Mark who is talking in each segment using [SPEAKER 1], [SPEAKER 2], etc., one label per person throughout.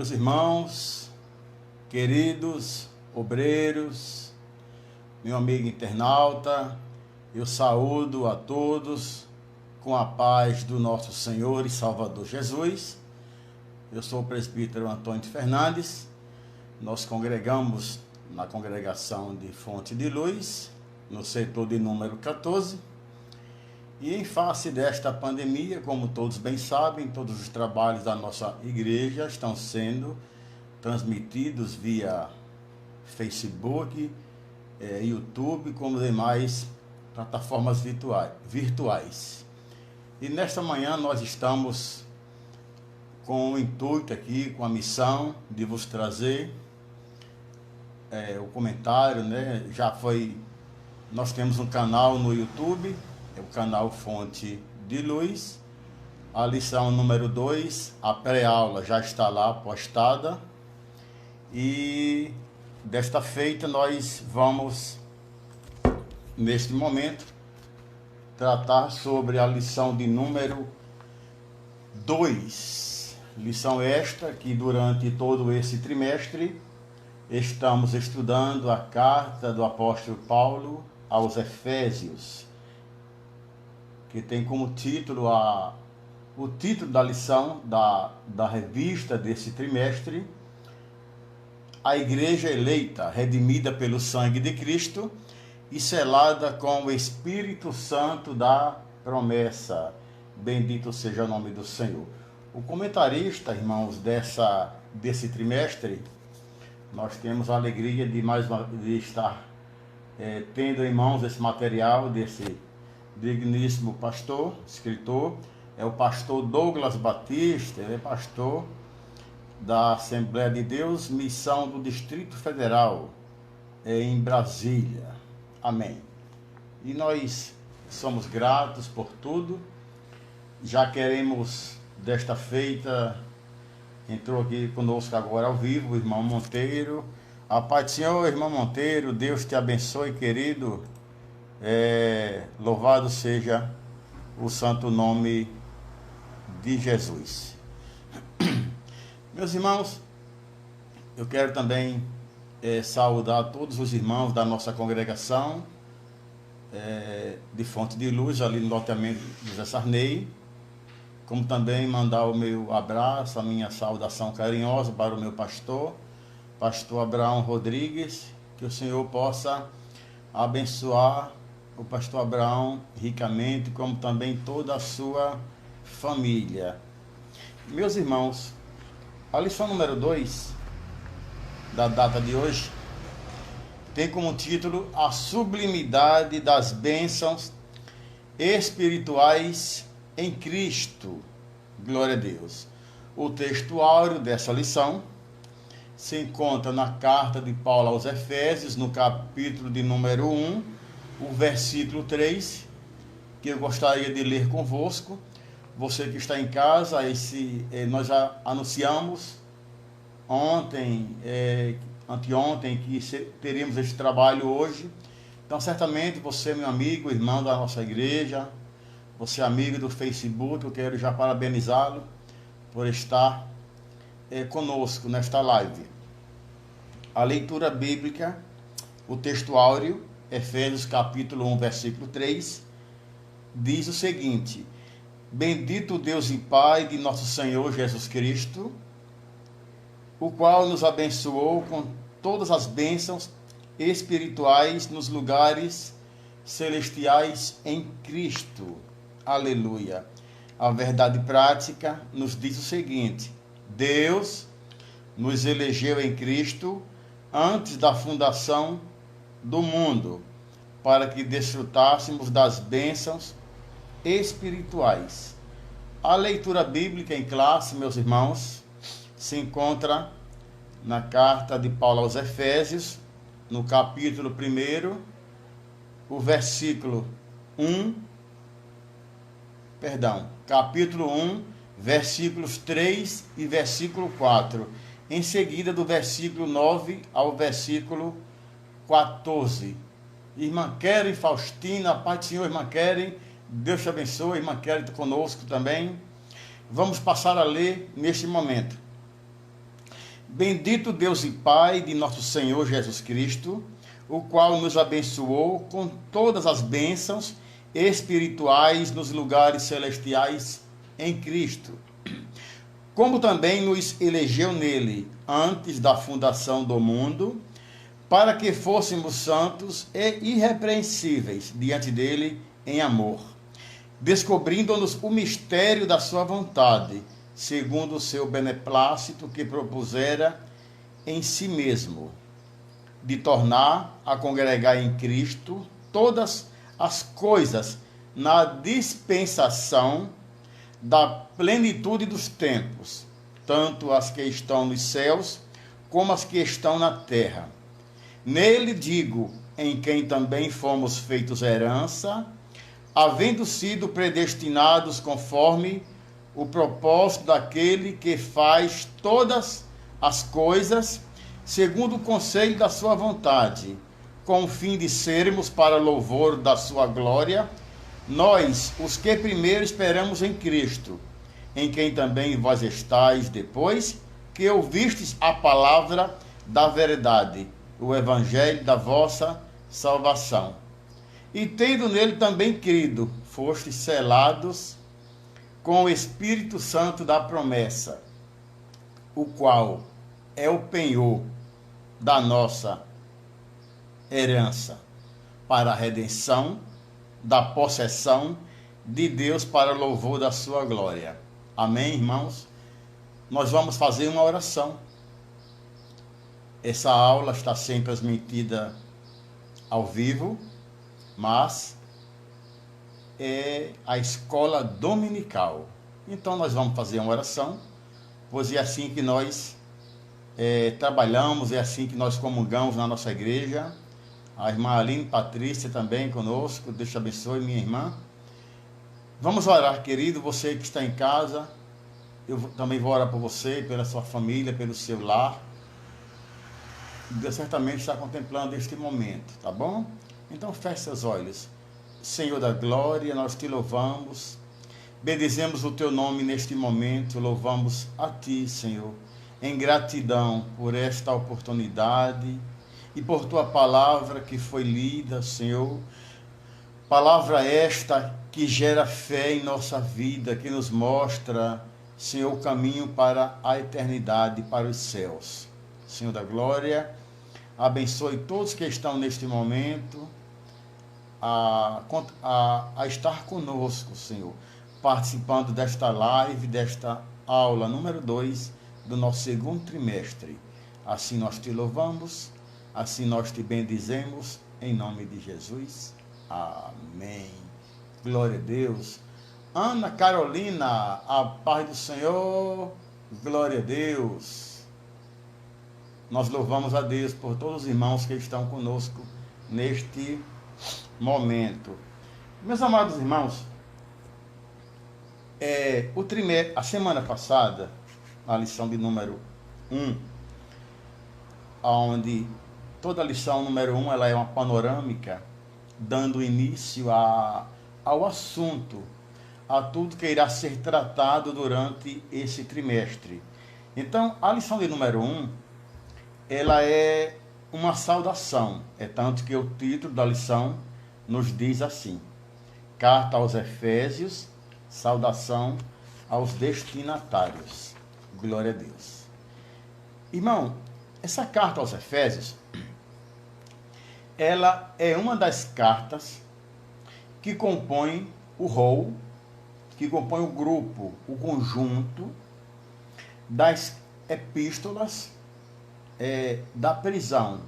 [SPEAKER 1] Meus irmãos, queridos obreiros, meu amigo internauta, eu saúdo a todos com a paz do nosso Senhor e Salvador Jesus. Eu sou o presbítero Antônio Fernandes. Nós congregamos na congregação de Fonte de Luz, no setor de número 14. E em face desta pandemia, como todos bem sabem, todos os trabalhos da nossa igreja estão sendo transmitidos via Facebook, YouTube, como demais plataformas virtuais. E nesta manhã nós estamos com o intuito aqui, com a missão de vos trazer o comentário, né? Nós temos um canal no YouTube, o canal Fonte de Luz. A lição número 2, a pré-aula já está lá postada. E desta feita nós vamos, neste momento, tratar sobre a lição de número 2. Lição esta que durante todo esse trimestre estamos estudando a carta do apóstolo Paulo aos Efésios, que tem como título o título da lição da revista desse trimestre: A Igreja Eleita, redimida pelo sangue de Cristo e selada com o Espírito Santo da promessa. Bendito seja o nome do Senhor. O comentarista, irmãos, desse trimestre, nós temos a alegria de estar tendo em mãos esse material desse digníssimo pastor, escritor, é o pastor Douglas Batista. Ele é pastor da Assembleia de Deus, missão do Distrito Federal, em Brasília. Amém. E nós somos gratos por tudo. Já queremos, desta feita, entrou aqui conosco agora ao vivo o irmão Monteiro. A paz do Senhor, irmão Monteiro, Deus te abençoe, querido. Louvado seja o santo nome de Jesus. Meus irmãos, eu quero também saudar todos os irmãos da nossa congregação de Fonte de Luz, ali no loteamento José Sarney, como também mandar o meu abraço, a minha saudação carinhosa para o meu pastor Abraão Rodrigues, que o Senhor possa abençoar o pastor Abraão ricamente, como também toda a sua família. Meus irmãos, a lição número 2 da data de hoje tem como título A Sublimidade das Bênçãos Espirituais em Cristo. Glória a Deus. O texto áureo dessa lição se encontra na carta de Paulo aos Efésios, no capítulo de número 1, o versículo 3, que eu gostaria de ler convosco. Você que está em casa, nós já anunciamos anteontem, que teríamos esse trabalho hoje. Então, certamente, você, meu amigo, irmão da nossa igreja, você amigo do Facebook, eu quero já parabenizá-lo por estar conosco nesta live. A leitura bíblica, o texto áureo, Efésios capítulo 1, versículo 3, diz o seguinte: Bendito Deus e Pai de nosso Senhor Jesus Cristo, o qual nos abençoou com todas as bênçãos espirituais nos lugares celestiais em Cristo. Aleluia. A verdade prática nos diz o seguinte: Deus nos elegeu em Cristo antes da fundação do mundo, para que desfrutássemos das bênçãos espirituais. A leitura bíblica em classe, meus irmãos, se encontra na carta de Paulo aos Efésios, no capítulo 1, capítulo 1, versículos 3 e versículo 4. Em seguida, do versículo 9 ao versículo 14. Irmã Keren Faustina, paz do Senhor, irmã Keren, Deus te abençoe, irmã Keren está conosco também. Vamos passar a ler neste momento. Bendito Deus e Pai de nosso Senhor Jesus Cristo, o qual nos abençoou com todas as bênçãos espirituais nos lugares celestiais em Cristo, como também nos elegeu nele antes da fundação do mundo, para que fôssemos santos e irrepreensíveis diante dele em amor, descobrindo-nos o mistério da sua vontade, segundo o seu beneplácito que propusera em si mesmo, de tornar a congregar em Cristo todas as coisas na dispensação da plenitude dos tempos, tanto as que estão nos céus como as que estão na terra. Nele digo, em quem também fomos feitos herança, havendo sido predestinados conforme o propósito daquele que faz todas as coisas segundo o conselho da sua vontade, com o fim de sermos para louvor da sua glória, nós, os que primeiro esperamos em Cristo, em quem também vós estáis depois que ouvistes a palavra da verdade, o evangelho da vossa salvação. E tendo nele também crido, fostes selados com o Espírito Santo da promessa, o qual é o penhor da nossa herança, para a redenção da possessão de Deus para louvor da sua glória. Amém, irmãos? Nós vamos fazer uma oração. Essa aula está sendo transmitida ao vivo, mas é a escola dominical. Então nós vamos fazer uma oração, pois é assim que nós trabalhamos, é assim que nós comungamos na nossa igreja. A irmã Aline Patrícia também conosco, Deus te abençoe, minha irmã. Vamos orar, querido, você que está em casa, eu também vou orar por você, pela sua família, pelo seu lar. Deus certamente está contemplando este momento, tá bom? Então feche seus olhos. Senhor da glória, nós te louvamos, bendizemos o teu nome neste momento, louvamos a ti, Senhor, em gratidão por esta oportunidade e por tua palavra que foi lida, Senhor, palavra esta que gera fé em nossa vida, que nos mostra, Senhor, o caminho para a eternidade, para os céus. Senhor da glória, abençoe todos que estão neste momento a estar conosco, Senhor, participando desta live, desta aula número 2 do nosso segundo trimestre. Assim nós te louvamos, assim nós te bendizemos, em nome de Jesus. Amém. Glória a Deus. Ana Carolina, a paz do Senhor, glória a Deus. Nós louvamos a Deus por todos os irmãos que estão conosco neste momento. Meus amados irmãos, a semana passada, a lição de número 1, onde toda a lição número 1 ela é uma panorâmica, dando início ao assunto, a tudo que irá ser tratado durante esse trimestre. Então, a lição de número 1, ela é uma saudação, é tanto que o título da lição nos diz assim: Carta aos Efésios, saudação aos destinatários. Glória a Deus. Irmão, essa carta aos Efésios, ela é uma das cartas que compõe o rol, que compõe o grupo, o conjunto das epístolas da prisão.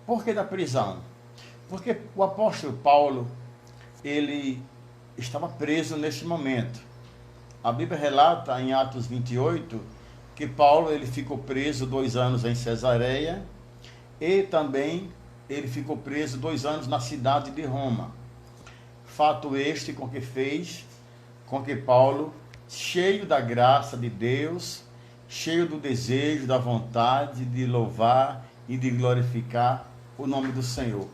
[SPEAKER 1] Por que da prisão? Porque o apóstolo Paulo, ele estava preso neste momento. A Bíblia relata em Atos 28 que Paulo ele ficou preso 2 anos em Cesareia e também ele ficou preso 2 anos na cidade de Roma. Fato este com que fez com que Paulo, cheio da graça de Deus, cheio do desejo, da vontade de louvar e de glorificar o nome do Senhor.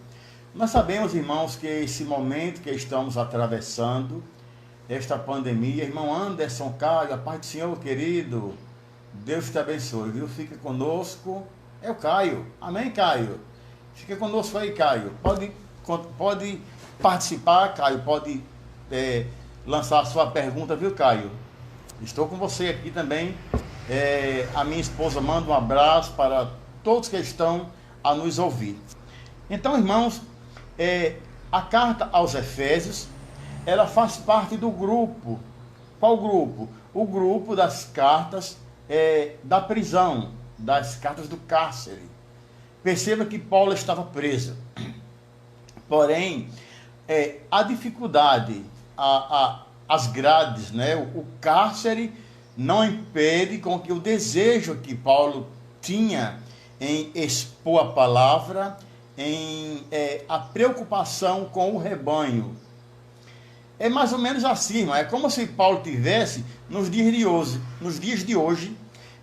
[SPEAKER 1] Nós sabemos, irmãos, que esse momento que estamos atravessando, esta pandemia, irmão Anderson Caio, a paz do Senhor, querido, Deus te abençoe, viu? Fica conosco. É o Caio. Amém, Caio? Fica conosco aí, Caio. Pode participar, Caio. Pode lançar a sua pergunta, viu, Caio? Estou com você aqui também. A minha esposa manda um abraço para todos que estão a nos ouvir. Então, irmãos, a carta aos Efésios, ela faz parte do grupo. Qual grupo? O grupo das cartas da prisão, das cartas do cárcere. Perceba que Paulo estava preso. Porém, a dificuldade, as grades, né? O cárcere não impede com que o desejo que Paulo tinha em expor a palavra, a preocupação com o rebanho. É mais ou menos assim, irmão. É como se Paulo tivesse, nos dias de hoje,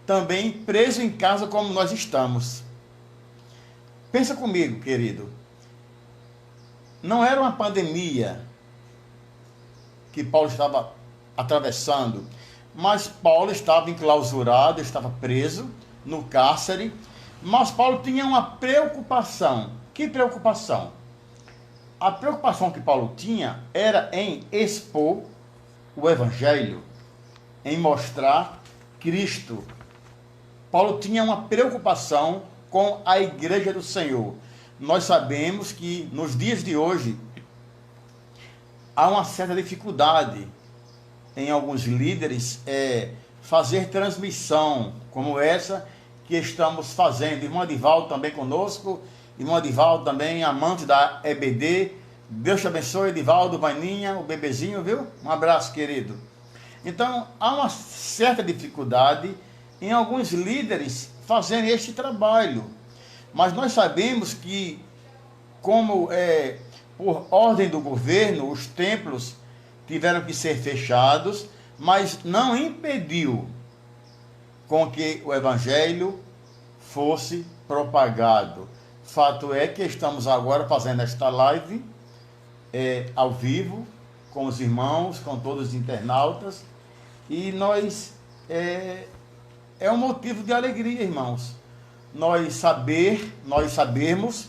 [SPEAKER 1] também preso em casa como nós estamos. Pensa comigo, querido. Não era uma pandemia que Paulo estava atravessando, mas Paulo estava enclausurado, estava preso no cárcere, mas Paulo tinha uma preocupação. Que preocupação? A preocupação que Paulo tinha era em expor o Evangelho, em mostrar Cristo. Paulo tinha uma preocupação com a igreja do Senhor. Nós sabemos que nos dias de hoje há uma certa dificuldade em alguns líderes fazer transmissão como essa que estamos fazendo. Irmão Edivaldo também conosco, irmão Edivaldo também, amante da EBD. Deus te abençoe, Edivaldo, Vaninha, o bebezinho, viu? Um abraço, querido. Então, há uma certa dificuldade em alguns líderes fazerem este trabalho. Mas nós sabemos que, como por ordem do governo, os templos tiveram que ser fechados, mas não impediu com que o Evangelho fosse propagado. Fato é que estamos agora fazendo esta live ao vivo, com os irmãos, com todos os internautas, e nós é um motivo de alegria, irmãos. Nós sabermos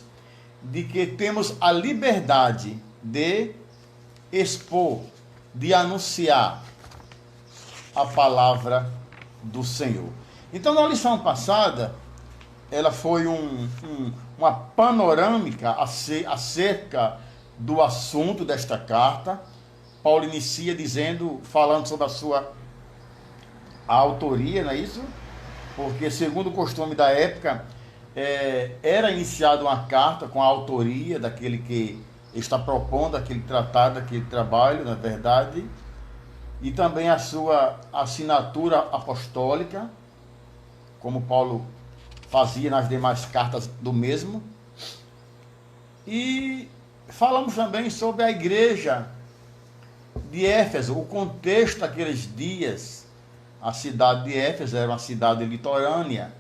[SPEAKER 1] de que temos a liberdade de expor, de anunciar a palavra do Senhor. Então, na lição passada, ela foi uma panorâmica acerca do assunto desta carta. Paulo inicia falando sobre a sua autoria, não é isso? Porque, segundo o costume da época, era iniciada uma carta com a autoria daquele que está propondo aquele tratado, aquele trabalho, na verdade, e também a sua assinatura apostólica, como Paulo fazia nas demais cartas do mesmo. E falamos também sobre a igreja de Éfeso, o contexto daqueles dias. A cidade de Éfeso era uma cidade litorânea,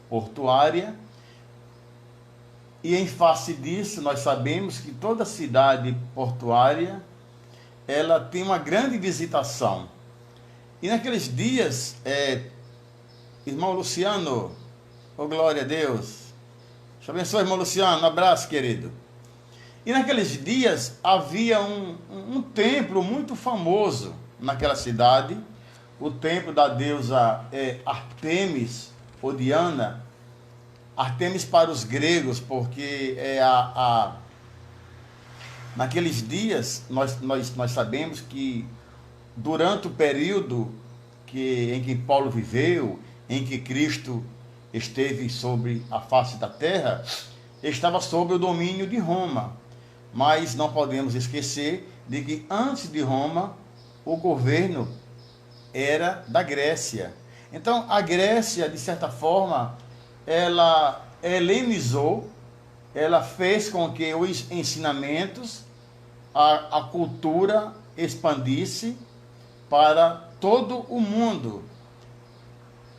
[SPEAKER 1] portuária, e em face disso nós sabemos que toda cidade portuária ela tem uma grande visitação. E naqueles dias, irmão Luciano, glória a Deus, te abençoe, irmão Luciano, um abraço, querido. E naqueles dias havia um templo muito famoso naquela cidade, o templo da deusa Artemis, ou Diana. Artemis para os gregos, porque naqueles dias nós sabemos que durante o período em que Paulo viveu, em que Cristo esteve sobre a face da terra, estava sob o domínio de Roma. Mas não podemos esquecer de que antes de Roma, o governo era da Grécia. Então, a Grécia, de certa forma, ela helenizou, ela fez com que os ensinamentos, a cultura expandisse para todo o mundo.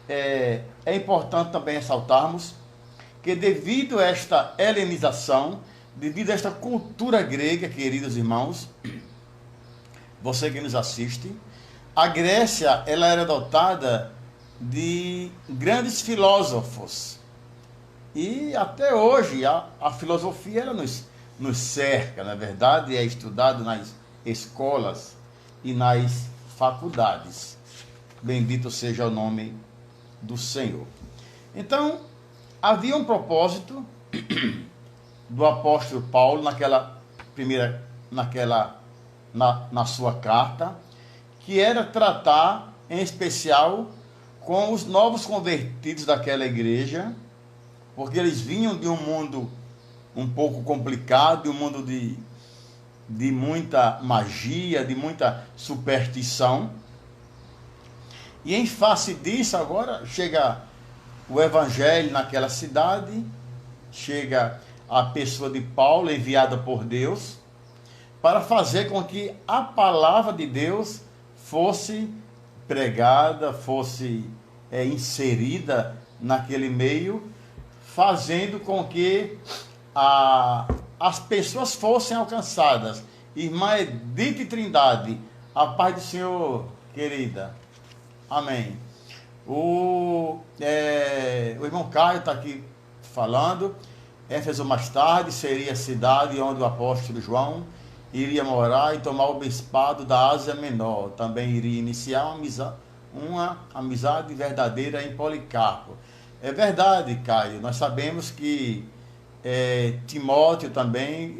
[SPEAKER 1] É importante também ressaltarmos que devido a esta helenização, devido a esta cultura grega, queridos irmãos, você que nos assiste, a Grécia ela era dotada de grandes filósofos. E até hoje a filosofia ela nos cerca, na verdade, é estudado nas escolas e nas faculdades. Bendito seja o nome do Senhor. Então, havia um propósito do apóstolo Paulo na sua carta, que era tratar, em especial, com os novos convertidos daquela igreja, porque eles vinham de um mundo um pouco complicado, de um mundo de muita magia, de muita superstição. E em face disso, agora chega o evangelho naquela cidade, chega a pessoa de Paulo, enviada por Deus, para fazer com que a palavra de Deus fosse pregada, fosse inserida naquele meio, fazendo com que as pessoas fossem alcançadas. Irmã Edith Trindade, a paz do Senhor, querida. Amém. O irmão Caio está aqui falando. Éfeso mais tarde seria a cidade onde o apóstolo João iria morar e tomar o bispado da Ásia Menor. Também iria iniciar uma amizade verdadeira em Policarpo. É verdade, Caio. Nós sabemos que Timóteo também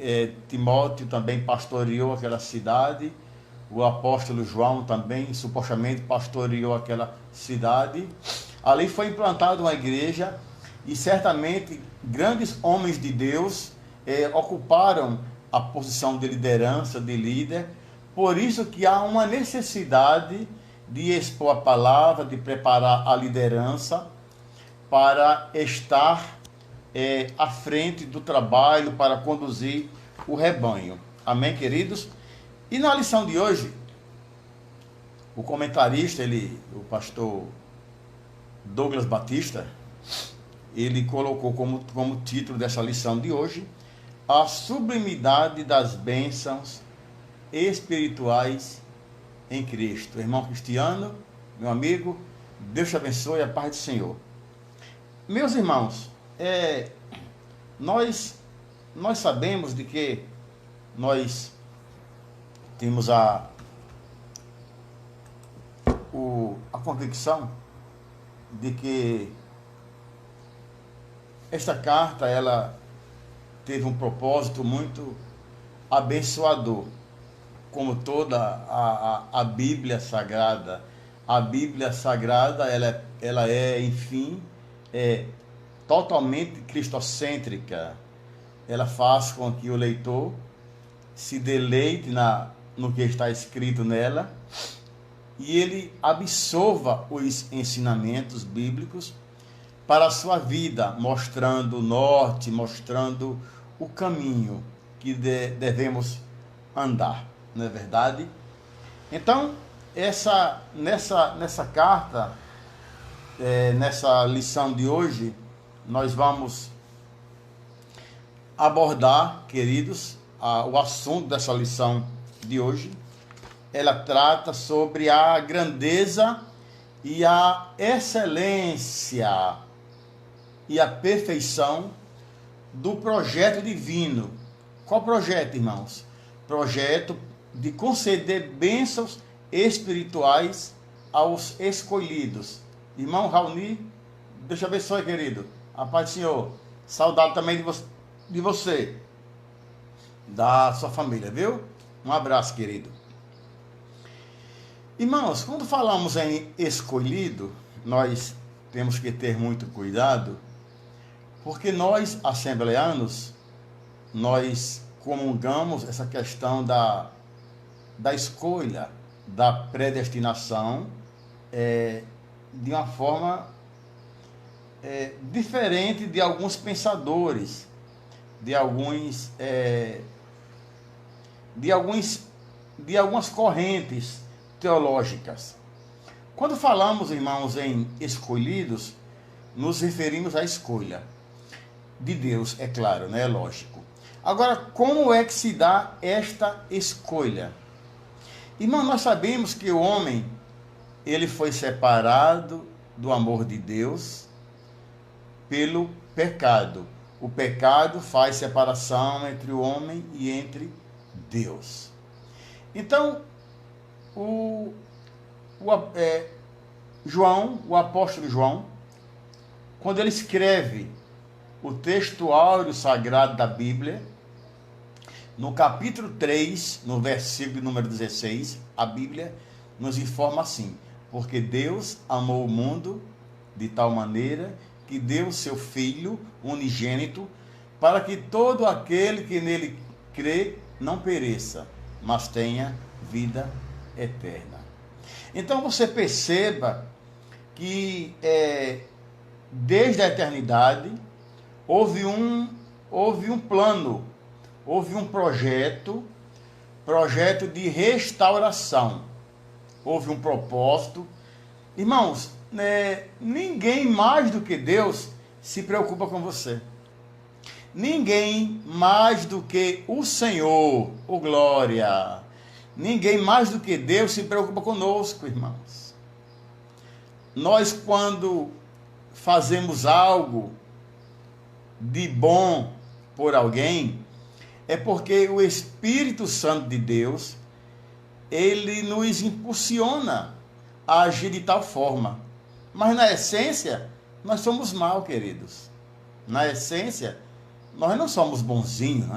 [SPEAKER 1] pastoreou aquela cidade. O apóstolo João também supostamente pastoreou aquela cidade. Ali foi implantada uma igreja e certamente grandes homens de Deus ocuparam a posição de liderança, de líder. Por isso que há uma necessidade de expor a palavra, de preparar a liderança para estar à frente do trabalho, para conduzir o rebanho. Amém, queridos? E na lição de hoje, o comentarista, o pastor Douglas Batista, ele colocou como título dessa lição de hoje, a sublimidade das bênçãos espirituais em Cristo. Irmão Cristiano, meu amigo, Deus te abençoe, a paz do Senhor. Meus irmãos, nós sabemos de que nós temos a convicção de que esta carta ela teve um propósito muito abençoador, como toda a Bíblia Sagrada. A Bíblia Sagrada ela é, enfim, totalmente cristocêntrica. Ela faz com que o leitor se deleite no que está escrito nela e ele absorva os ensinamentos bíblicos para a sua vida, mostrando o norte, mostrando o caminho que devemos andar, não é verdade? Então, nessa carta, nessa lição de hoje, nós vamos abordar, queridos, o assunto dessa lição de hoje. Ela trata sobre a grandeza e a excelência e a perfeição do projeto divino. Qual projeto, irmãos? Projeto de conceder bênçãos espirituais aos escolhidos. Irmão Raoni, Deus te abençoe, querido. A paz do Senhor. Saudade também de você, da sua família, viu? Um abraço, querido. Irmãos, quando falamos em escolhido, nós temos que ter muito cuidado, porque nós, assembleanos, nós comungamos essa questão da escolha, da predestinação, de uma forma diferente de alguns pensadores, de algumas correntes teológicas. Quando falamos, irmãos, em escolhidos, nos referimos à escolha de Deus, é claro, né? É lógico. Agora, como é que se dá esta escolha? Irmão, nós sabemos que o homem, ele foi separado do amor de Deus pelo pecado. O pecado faz separação entre o homem e entre Deus. Então, o apóstolo João, quando ele escreve o texto áureo sagrado da Bíblia, no capítulo 3, no versículo número 16, a Bíblia nos informa assim: porque Deus amou o mundo de tal maneira que deu o seu Filho unigênito, para que todo aquele que nele crê não pereça, mas tenha vida eterna. Então você perceba que desde a eternidade houve um plano, houve um projeto de restauração, houve um propósito. Irmãos, ninguém mais do que Deus se preocupa com você. Ninguém mais do que o Senhor, oh glória, ninguém mais do que Deus se preocupa conosco, irmãos. Nós, quando fazemos algo de bom por alguém, é porque o Espírito Santo de Deus, ele nos impulsiona a agir de tal forma. Mas na essência, nós somos mal, queridos. Na essência, nós não somos bonzinhos,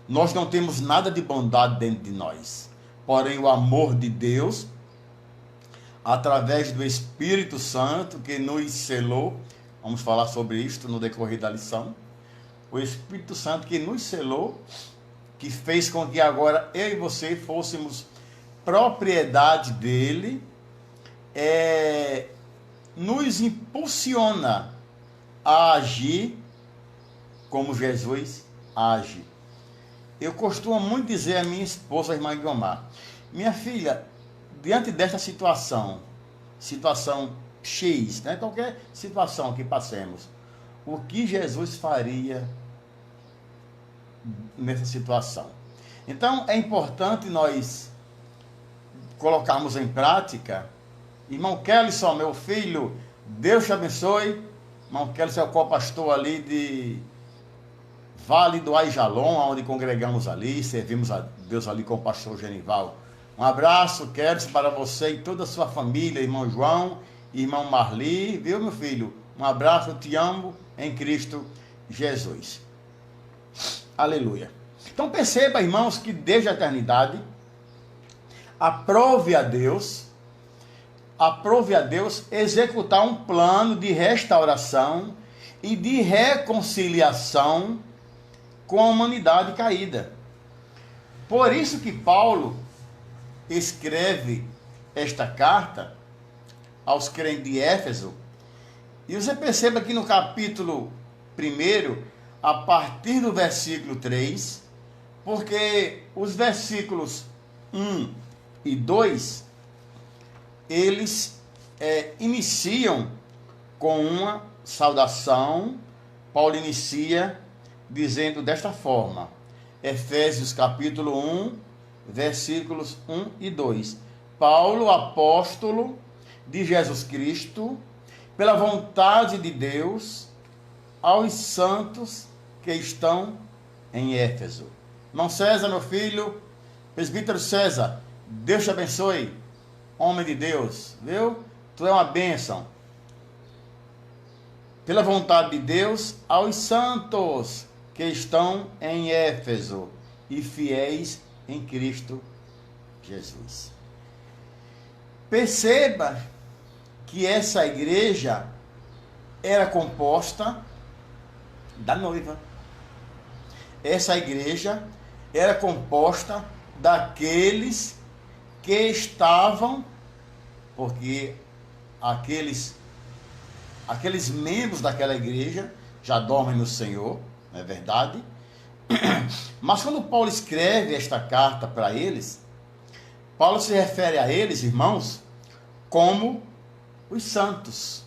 [SPEAKER 1] nós não temos nada de bondade dentro de nós. Porém, o amor de Deus, através do Espírito Santo que nos selou, vamos falar sobre isto no decorrer da lição, o Espírito Santo que nos selou, que fez com que agora eu e você fôssemos propriedade dele, nos impulsiona a agir como Jesus age. Eu costumo muito dizer à minha esposa, a irmã Guiomar: minha filha, diante desta situação X, né? Qualquer situação que passemos, o que Jesus faria nessa situação? Então é importante nós colocarmos em prática. Irmão Kellyson, meu filho, Deus te abençoe. Irmão Kellyson é o co-pastor ali de Vale do Aijalon, onde congregamos ali, servimos a Deus ali com o pastor Genival. Um abraço, Kellyson, para você e toda a sua família, irmão João, irmão Marli, viu, meu filho? Um abraço, eu te amo em Cristo Jesus. Aleluia. Então perceba, irmãos, que desde a eternidade, aprove a Deus executar um plano de restauração e de reconciliação com a humanidade caída. Por isso que Paulo escreve esta carta aos crentes de Éfeso, e você perceba que no capítulo 1, a partir do versículo 3, porque os versículos 1 e 2, eles iniciam com uma saudação. Paulo inicia dizendo desta forma, Efésios capítulo 1, versículos 1 e 2. Paulo, apóstolo de Jesus Cristo, pela vontade de Deus, aos santos que estão em Éfeso. Irmão César, meu filho, presbítero César, Deus te abençoe, homem de Deus, viu? Tu é uma bênção. Pela vontade de Deus, aos santos que estão em Éfeso e fiéis em Cristo Jesus. Perceba que essa igreja era composta da noiva. Essa igreja era composta daqueles que estavam, porque aqueles membros daquela igreja já dormem no Senhor, não é verdade? Mas quando Paulo escreve esta carta para eles, Paulo se refere a eles, irmãos, como os santos.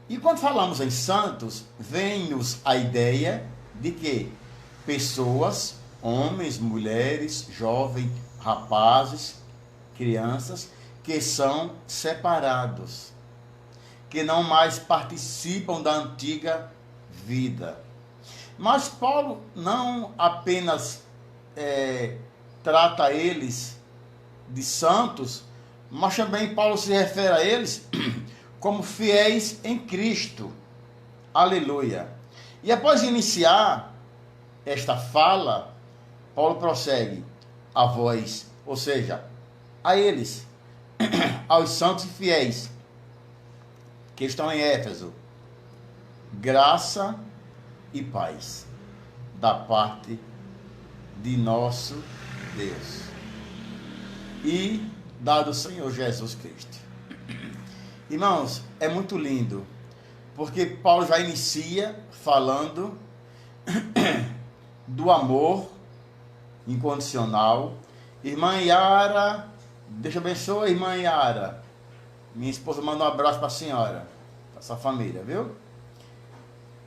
[SPEAKER 1] E quando falamos em santos, vem-nos a ideia de que pessoas, homens, mulheres, jovens, rapazes, crianças, que são separados. que não mais participam da antiga vida. Mas Paulo não apenas trata eles de santos, mas também Paulo se refere a eles como fiéis em Cristo. Aleluia. E após iniciar esta fala, Paulo prossegue a voz, ou seja, a eles, aos santos e fiéis que estão em Éfeso, graça e paz da parte de nosso Deus e da do Senhor Jesus Cristo. Irmãos, é muito lindo, porque Paulo já inicia falando do amor incondicional. Irmã Yara, Deus abençoe, irmã Yara. Minha esposa manda um abraço para a senhora, para sua família, viu?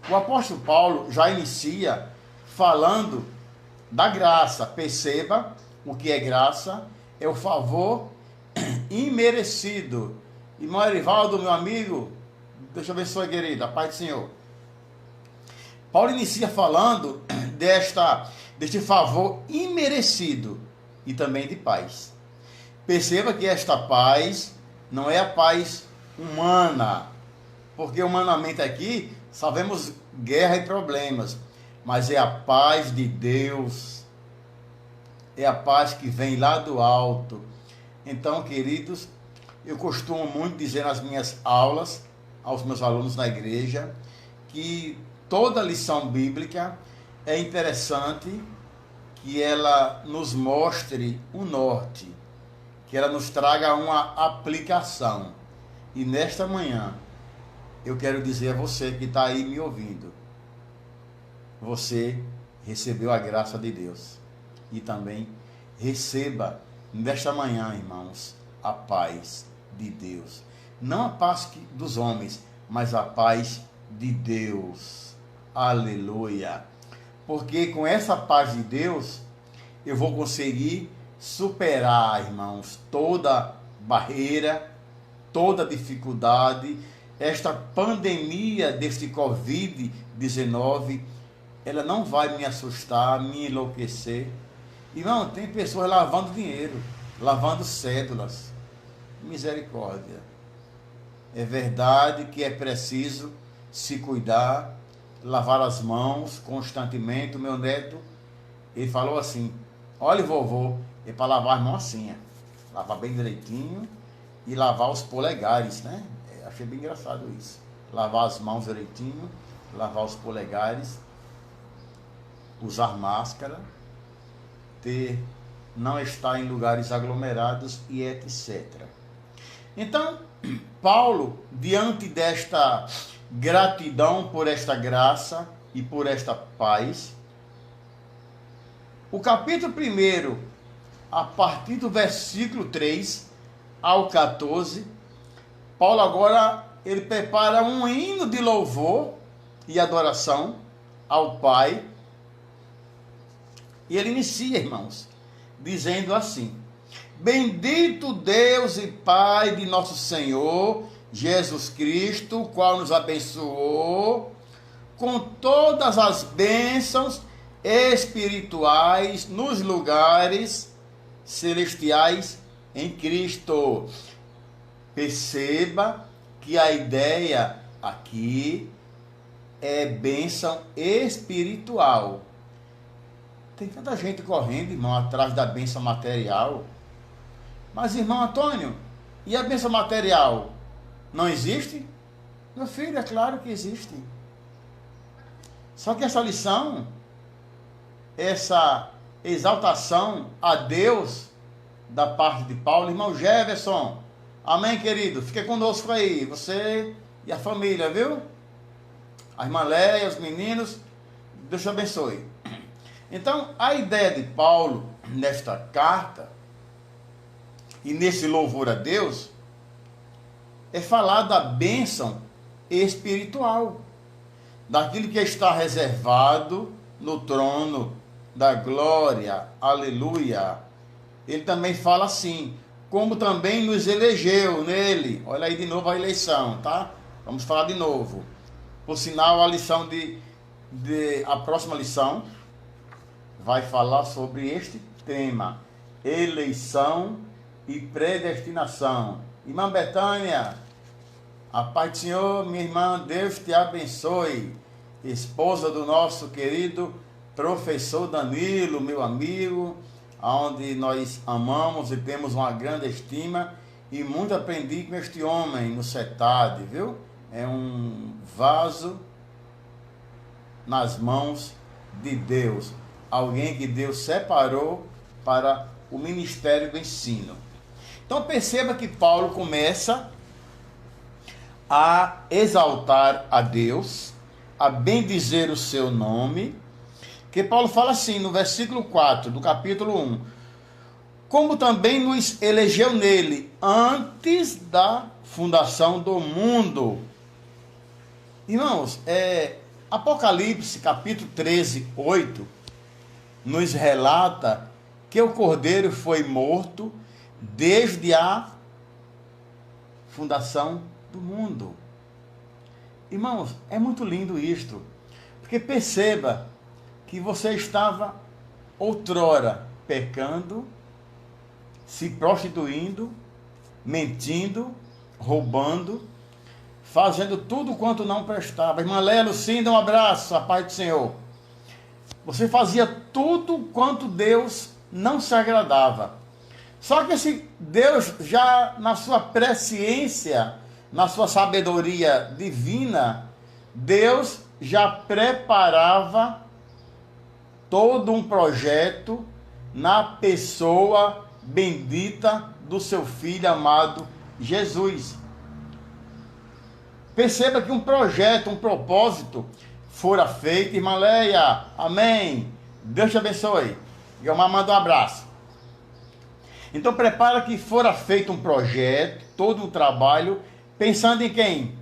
[SPEAKER 1] O apóstolo Paulo já inicia falando da graça. Perceba o que é graça: é o favor imerecido. Irmão Erivaldo, meu amigo, Deus abençoe, querida, a paz do Senhor. Paulo inicia falando deste favor imerecido e também de paz. Perceba que esta paz não é a paz humana, porque humanamente aqui só vemos guerra e problemas, mas é a paz de Deus, é a paz que vem lá do alto. Então, queridos, eu costumo muito dizer nas minhas aulas, aos meus alunos na igreja, que toda lição bíblica é interessante que ela nos mostre o norte, que ela nos traga uma aplicação. E nesta manhã, eu quero dizer a você que está aí me ouvindo, você recebeu a graça de Deus. E também receba nesta manhã, irmãos, a paz de Deus. Não a paz dos homens, mas a paz de Deus. Aleluia. Porque com essa paz de Deus, eu vou conseguir superar, irmãos, toda barreira, toda dificuldade. Esta pandemia deste Covid-19, ela não vai me assustar, me enlouquecer. Irmão, tem pessoas lavando dinheiro, lavando cédulas. Misericórdia. É verdade que é preciso se cuidar, lavar as mãos constantemente. O meu neto, ele falou assim: olha, vovô, é para lavar as mãos assim, lavar bem direitinho e lavar os polegares, né? Achei bem engraçado isso. Lavar as mãos direitinho, lavar os polegares, usar máscara, não estar em lugares aglomerados e etc. Então, Paulo, diante desta gratidão por esta graça e por esta paz, o capítulo 1, a partir do versículo 3 ao 14, Paulo agora, ele prepara um hino de louvor e adoração ao Pai. E ele inicia, irmãos, dizendo assim: bendito Deus e Pai de nosso Senhor Jesus Cristo, o qual nos abençoou com todas as bênçãos espirituais nos lugares celestiais em Cristo. Perceba que a ideia aqui é bênção espiritual. Tem tanta gente correndo, irmão, atrás da bênção material. Mas, irmão Antônio, e a bênção material? Não existe? Meu filho, é claro que existe. Só que essa lição, essa exaltação a Deus da parte de Paulo, irmão Jefferson, amém, querido? Fique conosco aí, você e a família, viu? A irmã Leia, os meninos, Deus te abençoe. Então, a ideia de Paulo nesta carta e nesse louvor a Deus é falar da bênção espiritual, daquilo que está reservado no trono da glória, aleluia. Ele também fala assim: como também nos elegeu nele. Olha aí de novo a eleição, tá? Vamos falar de novo. Por sinal, a lição a próxima lição vai falar sobre este tema: eleição e predestinação. Irmã Betânia, a paz do Senhor, minha irmã, Deus te abençoe. Esposa do nosso querido professor Danilo, meu amigo, onde nós amamos e temos uma grande estima, e muito aprendi com este homem no CETAD, viu? É um vaso nas mãos de Deus, alguém que Deus separou para o ministério do ensino. Então perceba que Paulo começa a exaltar a Deus, a bendizer o seu nome, que Paulo fala assim no versículo 4 do capítulo 1: como também nos elegeu nele antes da fundação do mundo. Irmãos, Apocalipse capítulo 13, 8, nos relata que o Cordeiro foi morto desde a fundação do mundo. Irmãos, é muito lindo isto, porque perceba que você estava outrora pecando, se prostituindo, mentindo, roubando, fazendo tudo quanto não prestava. Irmã Lelo, sim, dá um abraço, a paz do Senhor. Você fazia tudo quanto Deus não se agradava. Só que esse Deus, já na sua presciência, na sua sabedoria divina, Deus já preparava todo um projeto na pessoa bendita do seu Filho amado Jesus. Perceba que um projeto, um propósito fora feito. Irmã Leia, amém. Deus te abençoe. Guilmar manda um abraço. Então prepara que fora feito um projeto, todo um trabalho, pensando em quem?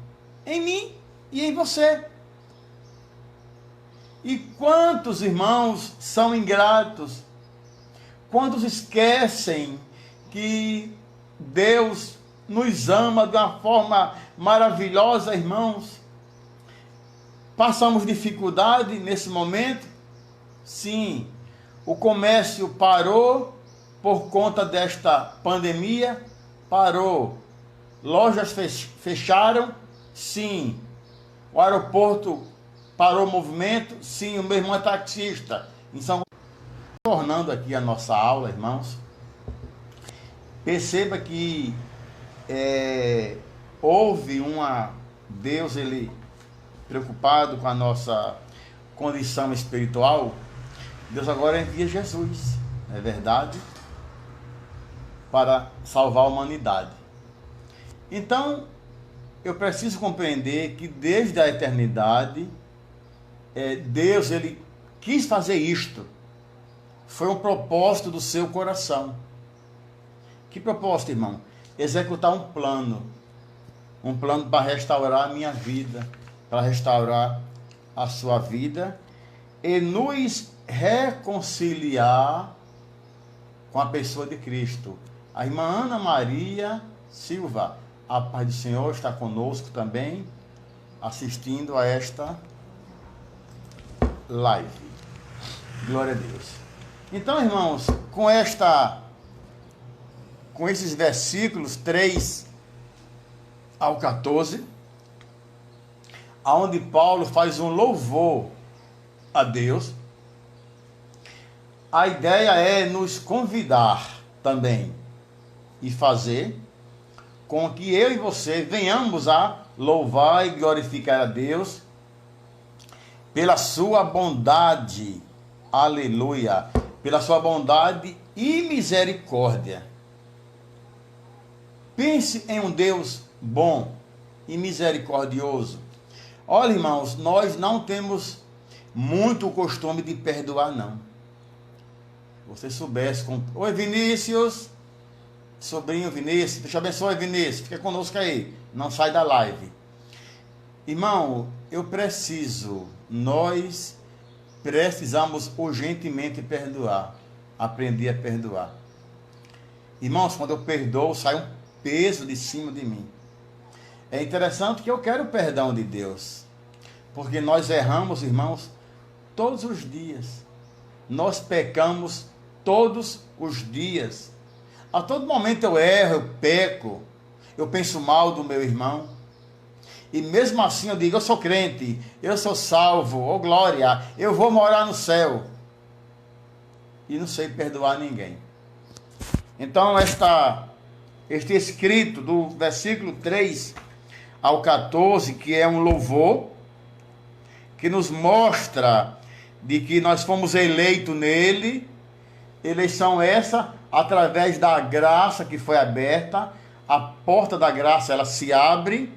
[SPEAKER 1] Em mim e em você. E quantos irmãos são ingratos? Quantos esquecem que Deus nos ama de uma forma maravilhosa, irmãos? Passamos dificuldade nesse momento? Sim. O comércio parou por conta desta pandemia? Parou. Lojas fecharam? Sim. O aeroporto parou o movimento? Sim. O meu irmão é taxista em São Paulo. Tornando aqui a nossa aula, irmãos, perceba que houve Deus, ele preocupado com a nossa condição espiritual. Deus agora envia Jesus, não é verdade? Para salvar a humanidade. Então, eu preciso compreender que desde a eternidade, Deus, ele quis fazer isto. Foi um propósito do seu coração. Que propósito, irmão? Executar um plano para restaurar a minha vida, para restaurar a sua vida e nos reconciliar com a pessoa de Cristo. A irmã Ana Maria Silva, a paz do Senhor, está conosco também, assistindo a esta live. Glória a Deus. Então, irmãos, com esses versículos 3 ao 14, aonde Paulo faz um louvor a Deus, a ideia é nos convidar também e fazer com que eu e você venhamos a louvar e glorificar a Deus pela sua bondade, aleluia, pela sua bondade e misericórdia. Pense em um Deus bom e misericordioso. Olha, irmãos, nós não temos muito o costume de perdoar, não. Você soubesse... Oi, Vinícius. Sobrinho Vinícius. Deus te abençoe, Vinícius. Fica conosco aí. Não sai da live. Irmão, nós precisamos urgentemente perdoar. Aprender a perdoar. Irmãos, quando eu perdoo, sai um peso de cima de mim. É interessante que eu quero o perdão de Deus, porque nós erramos, irmãos, todos os dias. Nós pecamos todos os dias. A todo momento eu erro, eu peco, eu penso mal do meu irmão. E mesmo assim eu digo, eu sou crente, eu sou salvo, oh glória, eu vou morar no céu. E não sei perdoar ninguém. Então este escrito do versículo 3 ao 14, que é um louvor, que nos mostra de que nós fomos eleitos nele, eleição essa através da graça que foi aberta, a porta da graça ela se abre,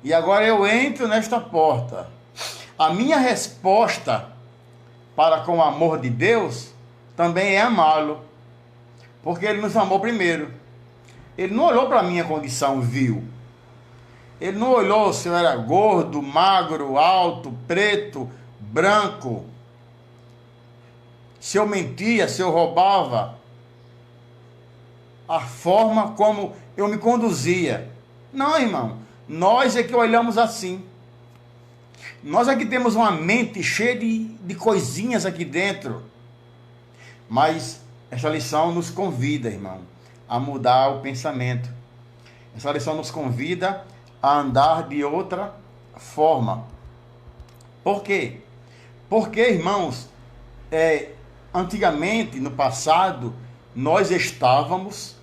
[SPEAKER 1] e agora eu entro nesta porta. A minha resposta para com o amor de Deus também é amá-lo, porque ele nos amou primeiro. Ele não olhou para a minha condição vil. Ele não olhou se eu era gordo, magro, alto, preto, branco, se eu mentia, se eu roubava, a forma como eu me conduzia. Não, irmão, nós é que olhamos assim. Nós é que temos uma mente cheia de coisinhas aqui dentro. Mas essa lição nos convida, irmão, a mudar o pensamento. Essa lição nos convida a andar de outra forma. Por quê? Porque, irmãos, antigamente, no passado, nós estávamos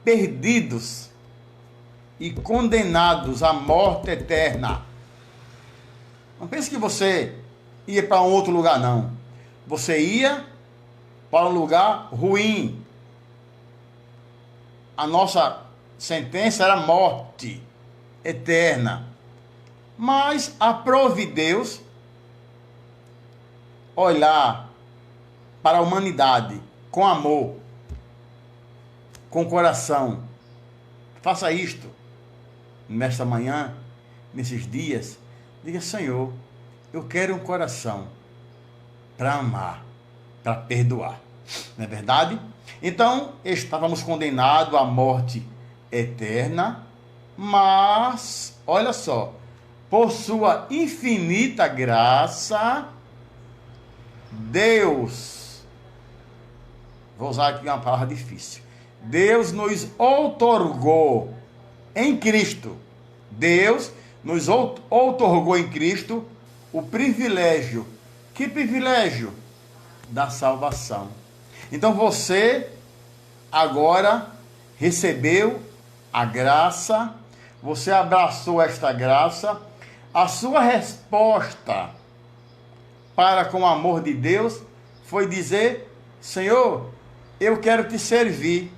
[SPEAKER 1] perdidos e condenados à morte eterna. Não pense que você ia para um outro lugar, não. Você ia para um lugar ruim. A nossa sentença era morte eterna. Mas aprove Deus olhar para a humanidade com amor, com coração. Faça isto nesta manhã, nesses dias. Diga, Senhor, eu quero um coração para amar, para perdoar. Não é verdade? Então, estávamos condenados à morte eterna, mas, olha só, por sua infinita graça, Deus, vou usar aqui uma palavra difícil, Deus nos outorgou em Cristo. Deus nos outorgou em Cristo o privilégio. Que privilégio? Da salvação. Então você agora recebeu a graça, você abraçou esta graça, a sua resposta para com o amor de Deus foi dizer, Senhor, eu quero te servir.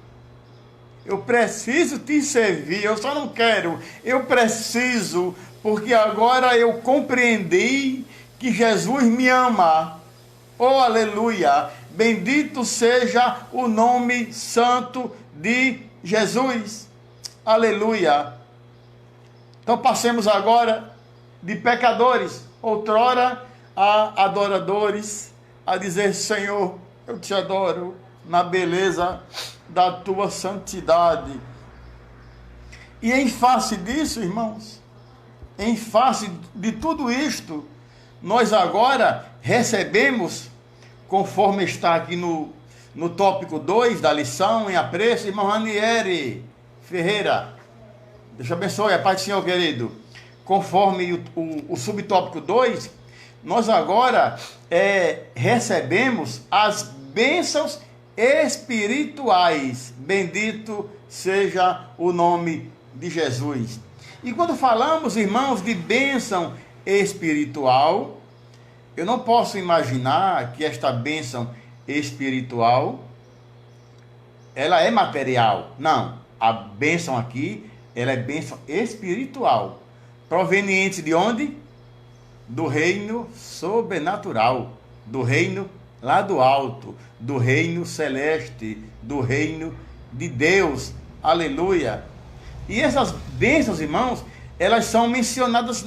[SPEAKER 1] Eu preciso te servir, eu só não quero, eu preciso, porque agora eu compreendi que Jesus me ama. Oh, aleluia! Bendito seja o nome santo de Jesus. Aleluia! Então passemos agora de pecadores, outrora a adoradores, a dizer, Senhor, eu te adoro na beleza da tua santidade. E em face disso, irmãos, em face de tudo isto, nós agora recebemos, conforme está aqui no tópico 2 da lição, em apreço, irmão Ranieri Ferreira, Deus abençoe, a paz do Senhor, querido. Conforme o subtópico 2, nós agora recebemos as bênçãos espirituais. Bendito seja o nome de Jesus. E quando falamos, irmãos, de bênção espiritual, eu não posso imaginar que esta bênção espiritual ela é material. Não, a bênção aqui, ela é bênção espiritual. Proveniente de onde? Do reino sobrenatural, do reino lá do alto, do reino celeste, do reino de Deus. Aleluia! E essas bênçãos, irmãos, elas são mencionadas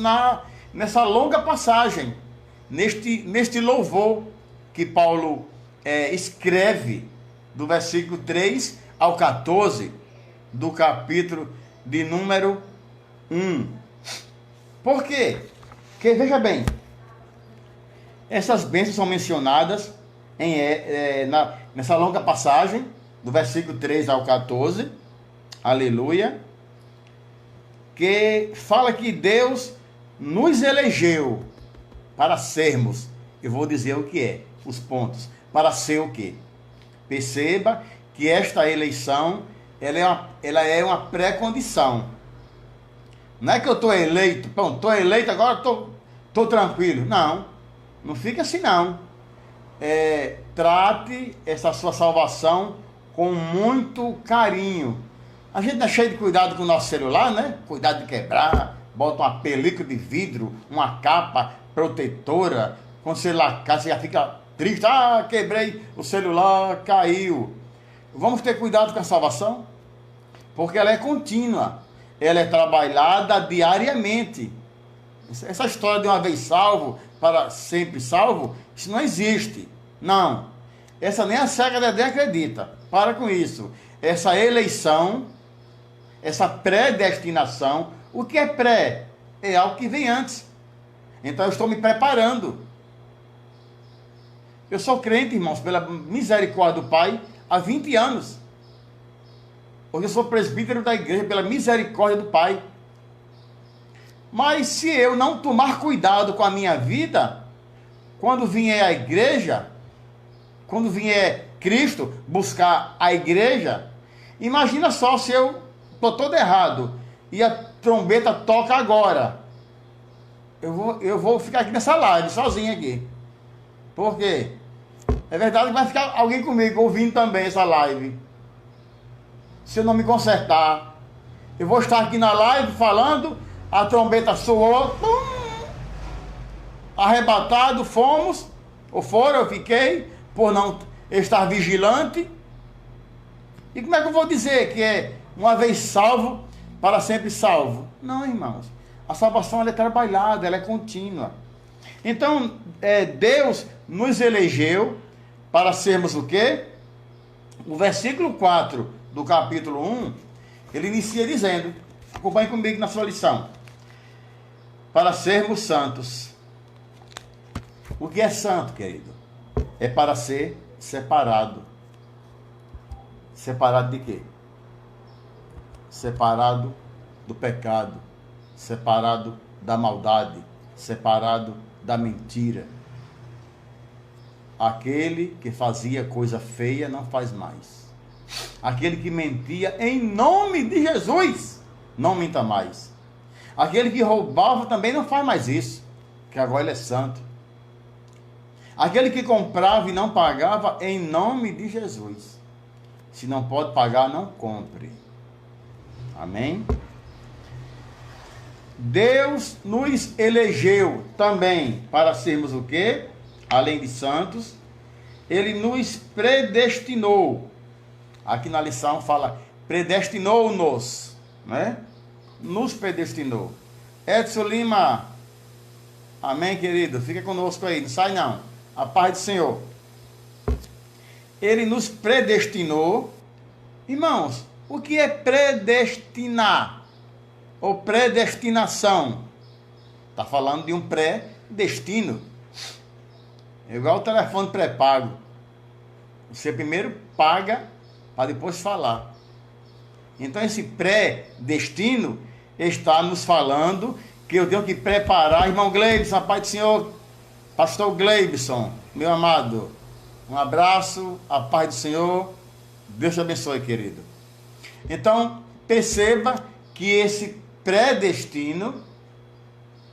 [SPEAKER 1] nessa longa passagem, neste louvor que Paulo escreve, do versículo 3 ao 14, do capítulo de número 1. Por quê? Porque, veja bem, essas bênçãos são mencionadas nessa longa passagem, do versículo 3 ao 14, aleluia, que fala que Deus nos elegeu para sermos, eu vou dizer o que é, os pontos, para ser o quê? Perceba que esta eleição, ela é uma pré-condição. Não é que eu estou eleito, pronto, estou eleito, agora estou tranquilo. Não, não fica assim não. Trate essa sua salvação com muito carinho. A gente é cheio de cuidado com o nosso celular, né? Cuidado de quebrar, bota uma película de vidro, uma capa protetora. Quando o celular cai, você já fica triste. Ah, quebrei o celular, caiu. Vamos ter cuidado com a salvação, porque ela é contínua. Ela é trabalhada diariamente. Essa história de uma vez salvo, para sempre salvo, isso não existe. Não. Essa nem a cega Dedé acredita. Para com isso. Essa eleição, essa predestinação, o que é pré? É algo que vem antes. Então eu estou me preparando. Eu sou crente, irmãos, pela misericórdia do Pai, há 20 anos. Porque eu sou presbítero da igreja pela misericórdia do Pai. Mas se eu não tomar cuidado com a minha vida, quando vier a igreja, quando vier Cristo buscar a igreja, imagina só se eu estou todo errado e a trombeta toca agora. Eu vou ficar aqui nessa live, sozinho aqui. Por quê? É verdade que vai ficar alguém comigo ouvindo também essa live. Se eu não me consertar, eu vou estar aqui na live falando, a trombeta soou, arrebatado fomos, ou foram, eu fiquei, por não estar vigilante. E como é que eu vou dizer que é uma vez salvo, para sempre salvo? Não, irmãos. A salvação ela é trabalhada, ela é contínua. Então, Deus nos elegeu para sermos o quê? O versículo 4 do capítulo 1, ele inicia dizendo, acompanhe comigo na sua lição, para sermos santos. O que é santo, querido? É para ser separado. Separado de quê? Separado do pecado, separado da maldade, separado da mentira. Aquele que fazia coisa feia não faz mais. Aquele que mentia em nome de Jesus, não minta mais. Aquele que roubava também não faz mais isso, que agora ele é santo. Aquele que comprava e não pagava em nome de Jesus. Se não pode pagar, não compre. Amém? Deus nos elegeu também para sermos o quê? Além de santos, Ele nos predestinou. Aqui na lição fala, predestinou-nos, né? Nos predestinou. Edson Lima, amém, querido? Fica conosco aí, não sai não. A paz do Senhor. Ele nos predestinou. Irmãos, o que é predestinar? Ou predestinação? Está falando de um pré-destino. É igual o telefone pré-pago. Você primeiro paga para depois falar. Então esse pré-destino está nos falando que eu tenho que preparar. Irmão Gleibson, a paz do Senhor. Pastor Gleibson, meu amado. Um abraço, a paz do Senhor. Deus te abençoe, querido. Então, perceba que esse predestino,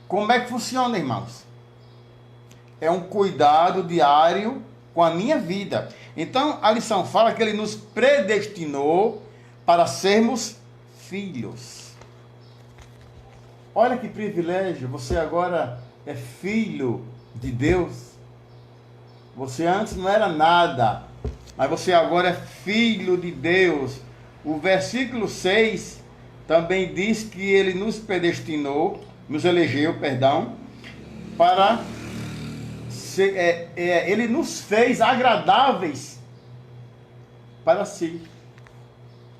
[SPEAKER 1] como é que funciona, irmãos? É um cuidado diário com a minha vida. Então, a lição fala que Ele nos predestinou para sermos filhos. Olha que privilégio, você agora é filho de Deus. Você antes não era nada, mas você agora é filho de Deus. O versículo 6 também diz que Ele nos predestinou, nos elegeu, perdão, para ser, Ele nos fez agradáveis para si.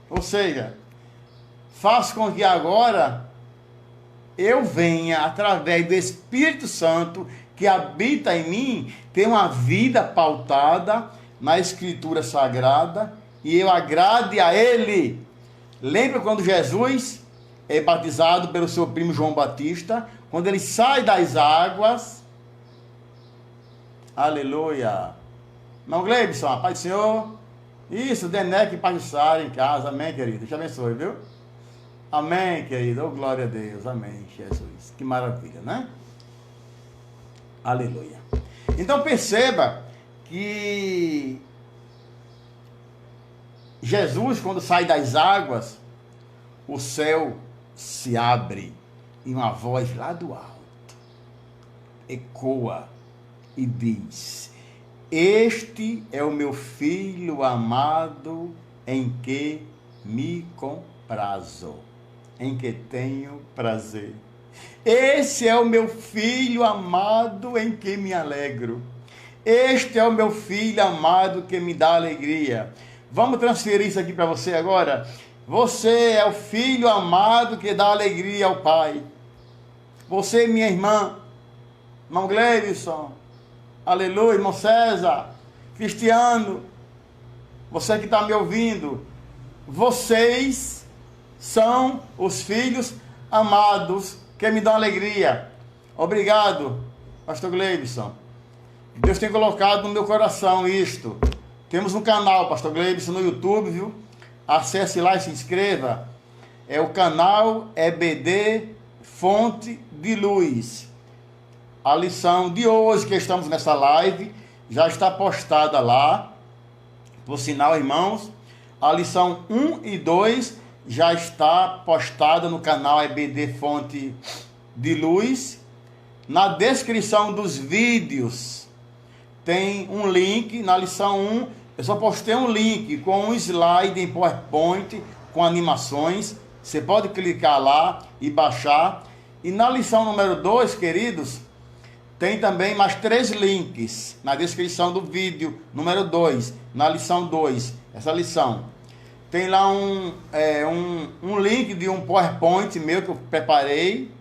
[SPEAKER 1] Ou seja, faz com que agora eu venha, através do Espírito Santo que habita em mim, ter uma vida pautada na Escritura Sagrada e eu agrade a Ele. Lembra quando Jesus é batizado pelo seu primo João Batista? Quando ele sai das águas, aleluia. Irmão Gleibson, a paz do Senhor. Isso, Denec e Pajussara em casa, amém, querido? Te abençoe, viu? Amém, querido. Oh, glória a Deus, amém, Jesus. Que maravilha, né? Aleluia. Então perceba que Jesus, quando sai das águas, o céu se abre e uma voz lá do alto ecoa e diz: este é o meu filho amado em que me comprazo, em que tenho prazer. Esse é o meu filho amado em que me alegro. Este é o meu filho amado que me dá alegria. Vamos transferir isso aqui para você agora. Você é o filho amado que dá alegria ao Pai. Você, minha irmã, irmão Gleibson, aleluia, irmão César, Cristiano, você que está me ouvindo, vocês são os filhos amados que me dão alegria. Obrigado, pastor Gleibson. Deus tem colocado no meu coração isto. Temos um canal, pastor Gleibson, no YouTube, viu? Acesse lá e se inscreva. É o canal EBD Fonte de Luz. A lição de hoje que estamos nessa live já está postada lá. Por sinal, irmãos, a lição 1 e 2 já está postada no canal EBD Fonte de Luz. Na descrição dos vídeos tem um link. Na lição 1 eu só postei um link com um slide em PowerPoint com animações. Você pode clicar lá e baixar. E na lição número 2, queridos, tem também mais 3 links na descrição do vídeo número 2, na lição 2, essa lição. Tem lá um link de um PowerPoint meu que eu preparei.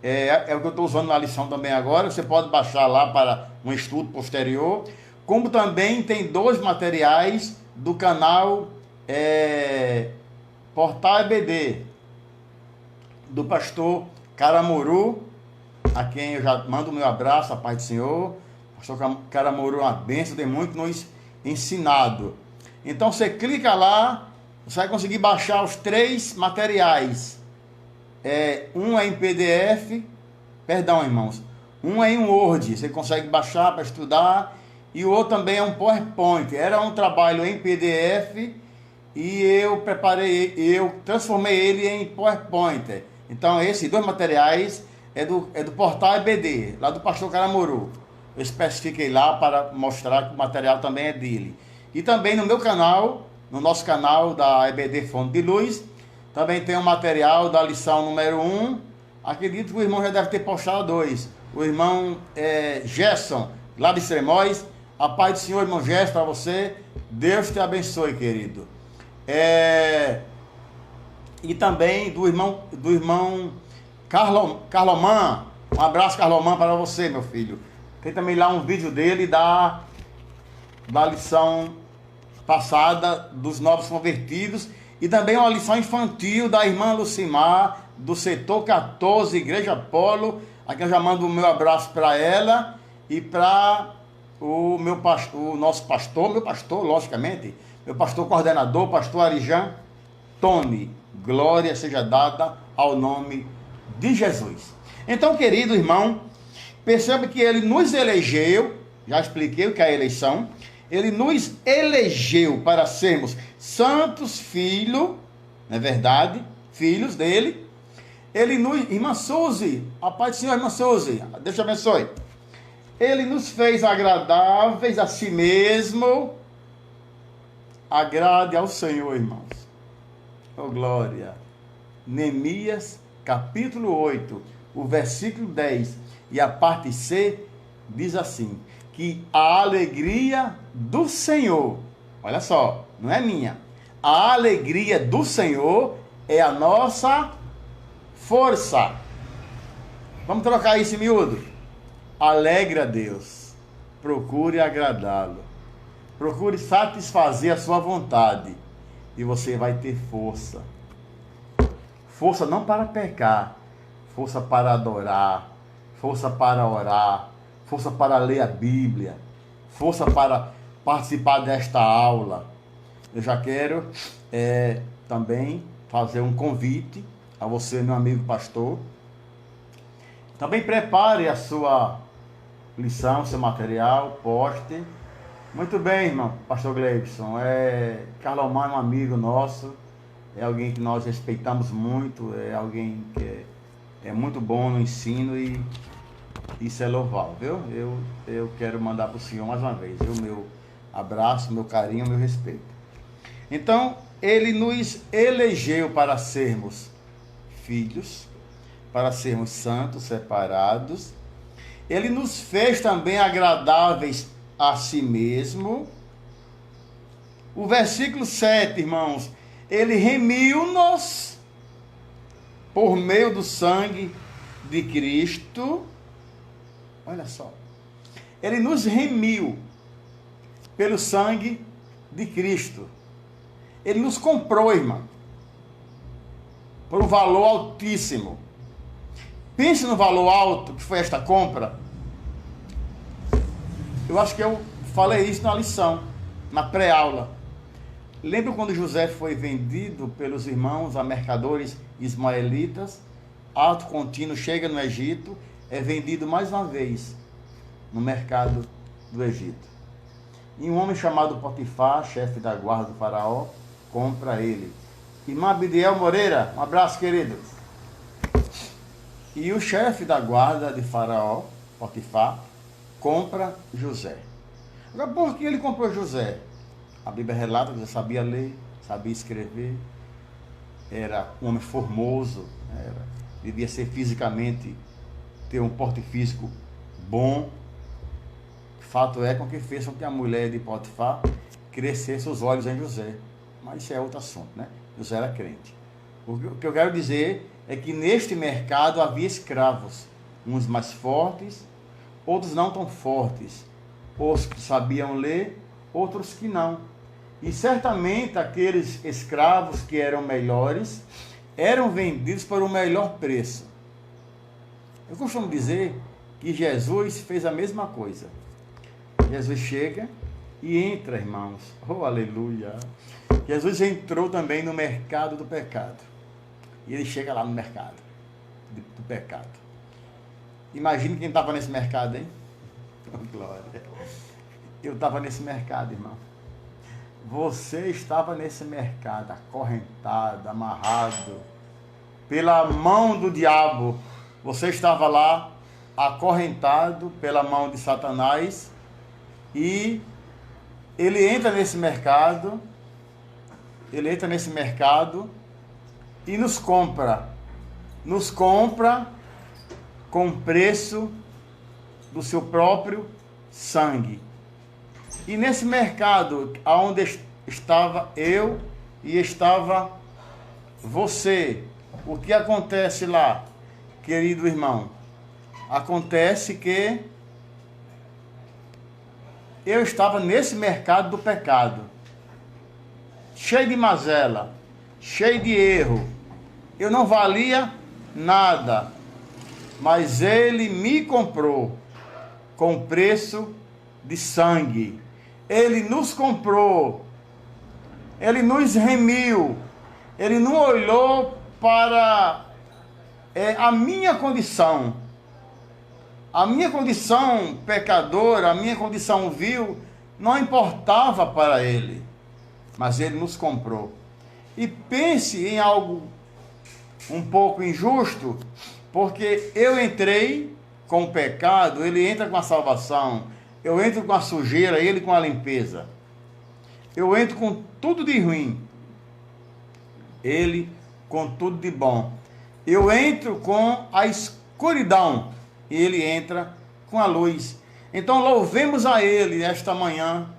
[SPEAKER 1] É o que eu estou usando na lição também agora. Você pode baixar lá para um estudo posterior. Como também tem 2 materiais do canal Portal EBD, do pastor Caramuru, a quem eu já mando o meu abraço, a paz do Senhor. Pastor Caramuru é uma bênção, tem muito nos ensinado. Então você clica lá, você vai conseguir baixar os 3 materiais. Um é em PDF, perdão, irmãos, um é em Word, você consegue baixar para estudar, e o outro também é um PowerPoint. Era um trabalho em PDF e eu transformei ele em PowerPoint. Então esses 2 materiais é do Portal EBD, lá do pastor Caramuru. Eu especifiquei lá para mostrar que o material também é dele. E também no meu canal, no nosso canal da EBD Fonte de Luz, também tem um material da lição número 1. Acredito que o irmão já deve ter postado 2. O irmão Gerson, lá de Extremóis. A paz do Senhor, irmão Gerson, para você. Deus te abençoe, querido. E também do irmão Carloman. Um abraço, Carloman, para você, meu filho. Tem também lá um vídeo dele da lição passada dos novos convertidos. E também uma lição infantil da irmã Lucimar, do setor 14, Igreja Polo. Aqui eu já mando o meu abraço para ela e para o nosso pastor, logicamente, meu pastor coordenador, pastor Arijan Tony. Glória seja dada ao nome de Jesus. Então, querido irmão, percebe que ele nos elegeu, já expliquei o que é a eleição, ele nos elegeu para sermos santos filhos, não é verdade? Filhos dele. Irmã Suzy, a paz do Senhor, irmã Suzy, Deus te abençoe. Ele nos fez agradáveis a si mesmo. Agrade ao Senhor, irmãos. Oh, glória. Neemias, capítulo 8, o versículo 10 e a parte C diz assim: que a alegria do Senhor, olha só, não é minha, a alegria do Senhor é a nossa força. Vamos trocar isso em miúdo? Alegre a Deus. Procure agradá-lo. Procure satisfazer a sua vontade. E você vai ter força. Força não para pecar. Força para adorar. Força para orar. Força para ler a Bíblia. Força para participar desta aula. Eu já quero também fazer um convite a você, meu amigo pastor. Também prepare a sua lição, seu material, poste. Muito bem, irmão, pastor Gleibson. Carlomar é um amigo nosso, é alguém que nós respeitamos muito, é alguém que é muito bom no ensino e isso é louvável, viu? Eu quero mandar para o senhor mais uma vez, viu? Meu abraço, meu carinho, meu respeito. Então, ele nos elegeu para sermos filhos, para sermos santos, separados. Ele nos fez também agradáveis a si mesmo. O versículo 7, irmãos, ele remiu-nos por meio do sangue de Cristo. Olha só. Ele nos remiu pelo sangue de Cristo. Ele nos comprou, irmão, por um valor altíssimo. Pense no valor alto que foi esta compra. Eu acho que eu falei isso na lição, na pré-aula. Lembra quando José foi vendido pelos irmãos a mercadores ismaelitas? Ato contínuo, chega no Egito, é vendido mais uma vez no mercado do Egito. E um homem chamado Potifar, chefe da guarda do faraó, compra ele. Irmã Abidiel Moreira, um abraço, querido. E o chefe da guarda de faraó, Potifar, compra José. Agora, por que ele comprou José? A Bíblia relata que ele sabia ler, sabia escrever, era um homem formoso, devia ser fisicamente, ter um porte físico bom. Fato é com que fez com que a mulher de Potifar crescesse os olhos em José. Mas isso é outro assunto, né? José era crente. O que eu quero dizer é que neste mercado havia escravos, uns mais fortes, outros não tão fortes, outros que sabiam ler, outros que não. E certamente aqueles escravos que eram melhores eram vendidos por um melhor preço. Eu costumo dizer que Jesus fez a mesma coisa. Jesus chega e entra, irmãos. Oh, aleluia! Jesus entrou também no mercado do pecado. E ele chega lá no mercado do pecado. Imagine quem estava nesse mercado, hein? Oh, glória! Eu estava nesse mercado, irmão. Você estava nesse mercado, acorrentado, amarrado, pela mão do diabo. Você estava lá, acorrentado pela mão de Satanás, e ele entra nesse mercado, e nos compra com o preço do seu próprio sangue. E nesse mercado, onde estava eu e estava você, o que acontece lá, querido irmão? Acontece que eu estava nesse mercado do pecado, cheio de mazela, cheio de erro. Eu não valia nada, mas ele me comprou com preço de sangue. Ele nos comprou, ele nos remiu, ele não olhou para a minha condição pecadora, a minha condição vil, não importava para ele, mas ele nos comprou. E pense em algo um pouco injusto, porque eu entrei com o pecado, ele entra com a salvação. Eu entro com a sujeira, ele com a limpeza. Eu entro com tudo de ruim, ele com tudo de bom. Eu entro com a escuridão e ele entra com a luz. Então louvemos a ele esta manhã,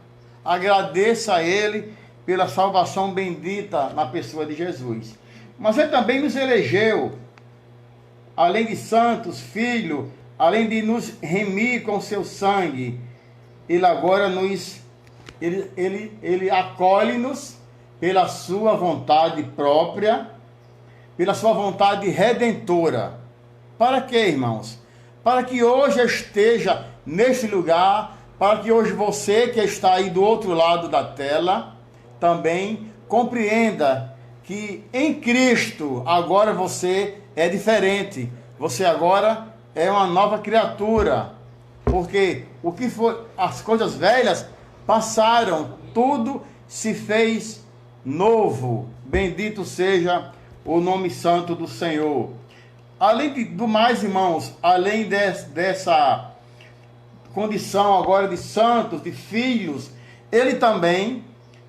[SPEAKER 1] agradeça a ele pela salvação bendita na pessoa de Jesus. Mas ele também nos elegeu além de santos, Filho, além de nos remir com seu sangue, Ele agora Ele acolhe-nos pela sua vontade própria, pela sua vontade redentora. Para quê, irmãos? Para que hoje eu esteja neste lugar, para que hoje você que está aí do outro lado da tela, também compreenda que em Cristo agora você é diferente. Você agora é uma nova criatura. Porque o que foi, as coisas velhas passaram, tudo se fez novo. Bendito seja o nome santo do Senhor. Além do mais, irmãos, além dessa condição agora de santos, de filhos, Ele também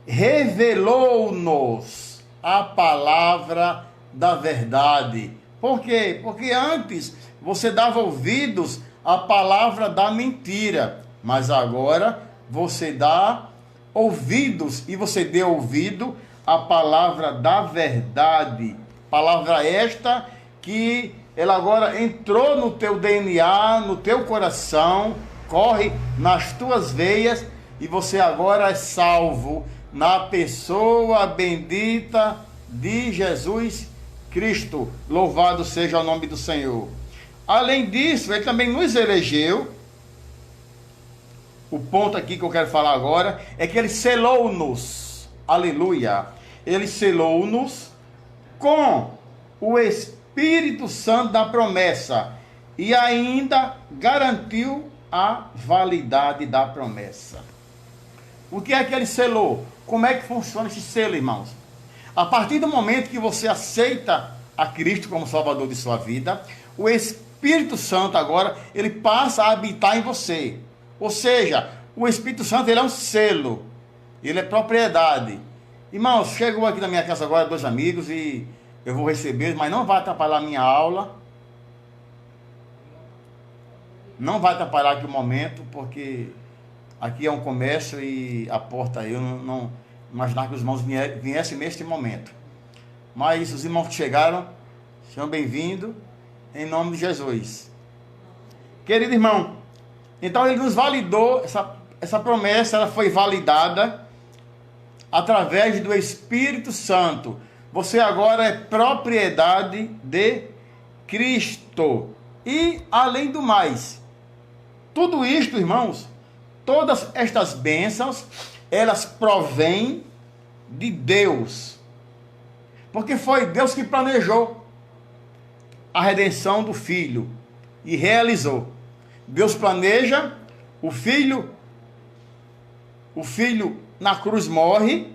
[SPEAKER 1] revelou-nos a palavra da verdade. Por quê? Porque antes você dava ouvidos à palavra da mentira, mas agora você dá ouvidos e você deu ouvido à palavra da verdade. Palavra esta que ela agora entrou no teu DNA, no teu coração, corre nas tuas veias e você agora é salvo na pessoa bendita de Jesus Cristo. Louvado seja o nome do Senhor. Além disso, Ele também nos elegeu. O ponto aqui que eu quero falar agora é que Ele selou-nos. Aleluia. Ele selou-nos com o Espírito Santo da promessa e ainda garantiu a validade da promessa. O que é que Ele selou? Como é que funciona esse selo, irmãos? A partir do momento que você aceita a Cristo como Salvador de sua vida, o Espírito Santo agora, ele passa a habitar em você. Ou seja, o Espírito Santo, ele é um selo, ele é propriedade. Irmãos, chegou aqui na minha casa agora 2 amigos e eu vou receber, mas não vai atrapalhar a minha aula. Não vai atrapalhar aqui o momento, porque aqui é um comércio e a porta eu não imaginava que os irmãos viessem neste momento. Mas os irmãos que chegaram, sejam bem-vindos, em nome de Jesus. Querido irmão, então Ele nos validou, essa promessa ela foi validada através do Espírito Santo. Você agora é propriedade de Cristo. E, além do mais, tudo isto, irmãos, todas estas bênçãos, elas provêm de Deus. Porque foi Deus que planejou a redenção do Filho e realizou. Deus planeja, o Filho na cruz morre,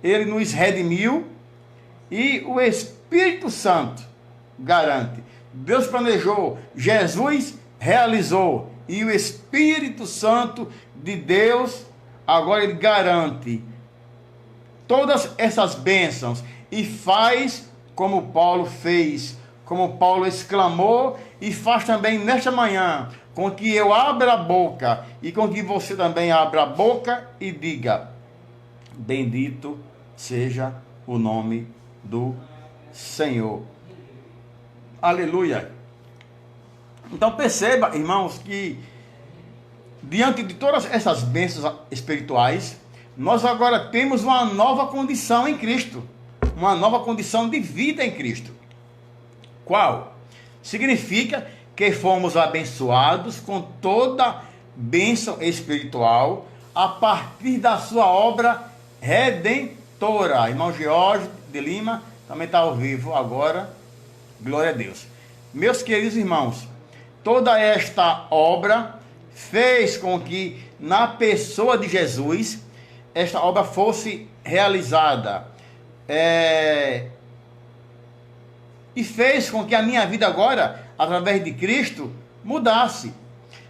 [SPEAKER 1] Ele nos redimiu e o Espírito Santo garante. Deus planejou, Jesus realizou e o Espírito Santo de Deus agora Ele garante todas essas bênçãos e faz como Paulo fez, como Paulo exclamou e faz também nesta manhã, com que eu abra a boca e com que você também abra a boca e diga: bendito seja o nome do Senhor. Aleluia. Então perceba, irmãos, que diante de todas essas bênçãos espirituais, nós agora temos uma nova condição em Cristo, uma nova condição de vida em Cristo. Qual? Significa que fomos abençoados com toda bênção espiritual a partir da sua obra redentora. Irmão Jorge de Lima também está ao vivo agora. Glória a Deus. Meus queridos irmãos, toda esta obra fez com que na pessoa de Jesus esta obra fosse realizada. E fez com que a minha vida agora, através de Cristo, mudasse.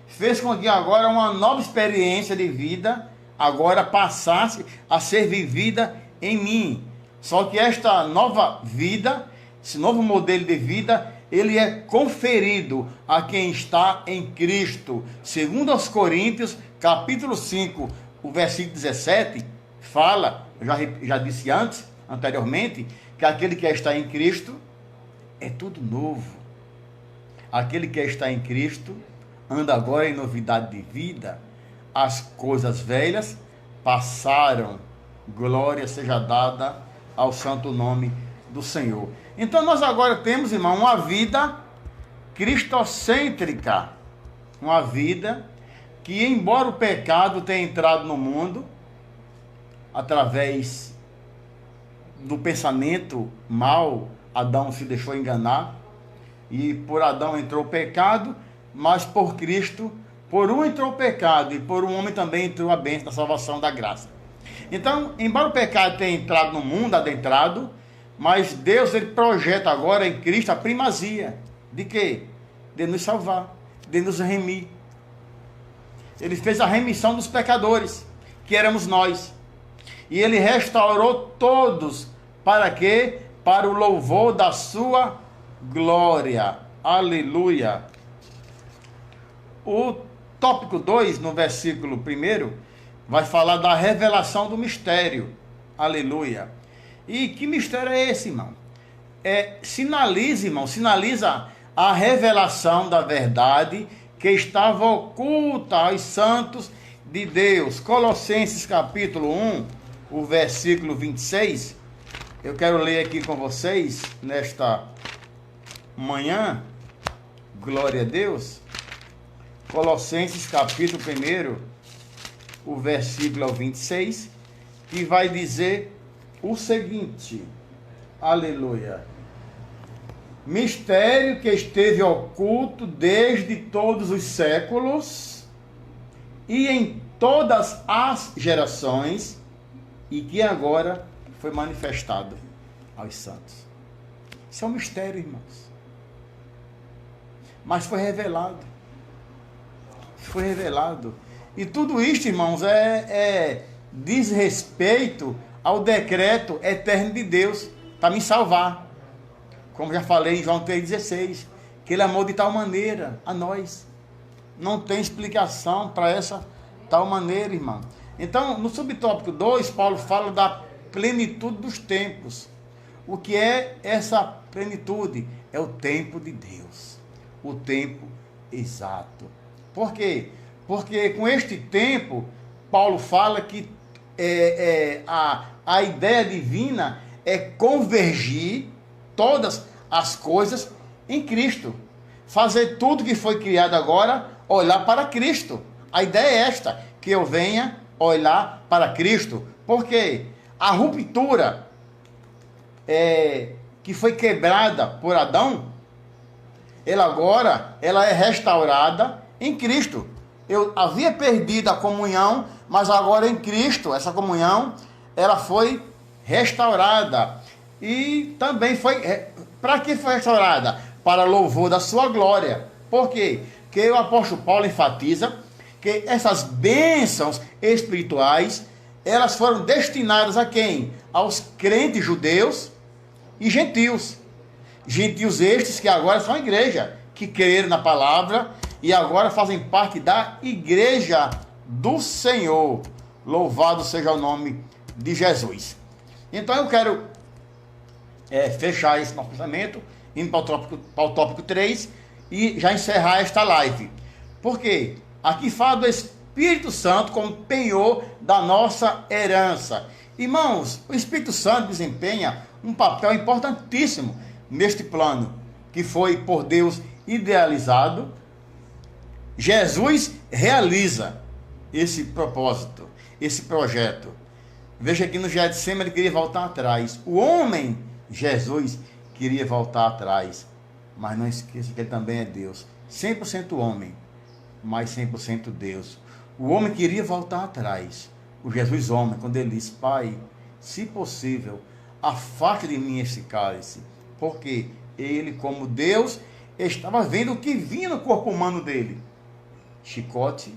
[SPEAKER 1] Fez com que agora uma nova experiência de vida agora passasse a ser vivida em mim. Só que esta nova vida, esse novo modelo de vida, ele é conferido a quem está em Cristo. Segundo aos Coríntios, capítulo 5, o versículo 17, fala, eu já disse anteriormente, que aquele que está em Cristo é tudo novo. aquele que está em Cristo anda agora em novidade de vida. As coisas velhas passaram, glória seja dada ao santo nome do Senhor. Então nós agora temos, irmão, uma vida cristocêntrica, uma vida que, embora o pecado tenha entrado no mundo através do pensamento mal, Adão se deixou enganar, e por Adão entrou o pecado, mas por Cristo, por um entrou o pecado, e por um homem também entrou a bênção da salvação, da graça. Então, embora o pecado tenha entrado no mundo, adentrado, mas Deus, ele projeta agora em Cristo a primazia. De quê? De nos salvar, de nos remir. Ele fez a remissão dos pecadores, que éramos nós. E ele restaurou todos, para quê? Para o louvor da sua glória. Aleluia. O tópico 2, no versículo 1, vai falar da revelação do mistério. Aleluia. E que mistério é esse, irmão? Sinaliza a revelação da verdade que estava oculta aos santos de Deus. Colossenses capítulo 1, o versículo 26. Eu quero ler aqui com vocês nesta manhã. Glória a Deus. Colossenses capítulo 1, o versículo 26, que vai dizer o seguinte. Aleluia. Mistério que esteve oculto desde todos os séculos e em todas as gerações, e que agora foi manifestado aos santos. Isso é um mistério, irmãos. Mas foi revelado. Foi revelado. E tudo isto, irmãos, diz respeito ao decreto eterno de Deus para me salvar. Como já falei em João 3,16, que ele amou de tal maneira a nós. Não tem explicação para essa tal maneira, irmão. Então, no subtópico 2, Paulo fala da plenitude dos tempos. O que é essa plenitude? É o tempo de Deus. O tempo exato. Por quê? Porque com este tempo, Paulo fala que a ideia divina é convergir todas as coisas em Cristo. Fazer tudo que foi criado agora, olhar para Cristo. A ideia é esta, que eu venha olhar para Cristo. Porque a ruptura que foi quebrada por Adão, ela é restaurada em Cristo. Eu havia perdido a comunhão, mas agora em Cristo, essa comunhão, ela foi restaurada. E também foi, para que foi restaurada? Para louvor da sua glória. Por quê? Porque o apóstolo Paulo enfatiza que essas bênçãos espirituais, elas foram destinadas a quem? Aos crentes judeus e gentios. Gentios estes que agora são a igreja, que creram na palavra e agora fazem parte da igreja do Senhor. Louvado seja o nome de Jesus. Então eu quero fechar esse nosso pensamento, indo para o tópico 3 e já encerrar esta live. Por quê? Aqui fala do Espírito Santo como penhor da nossa herança. Irmãos, o Espírito Santo desempenha um papel importantíssimo neste plano, que foi por Deus idealizado. Jesus realiza esse propósito, esse projeto. Veja aqui no Getsemane, ele queria voltar atrás. O homem, Jesus, queria voltar atrás. Mas não esqueça que ele também é Deus. 100% homem, mas 100% Deus. O homem queria voltar atrás. O Jesus homem, quando ele disse: Pai, se possível, afaste de mim esse cálice. Porque ele, como Deus, estava vendo o que vinha no corpo humano dele. Chicote,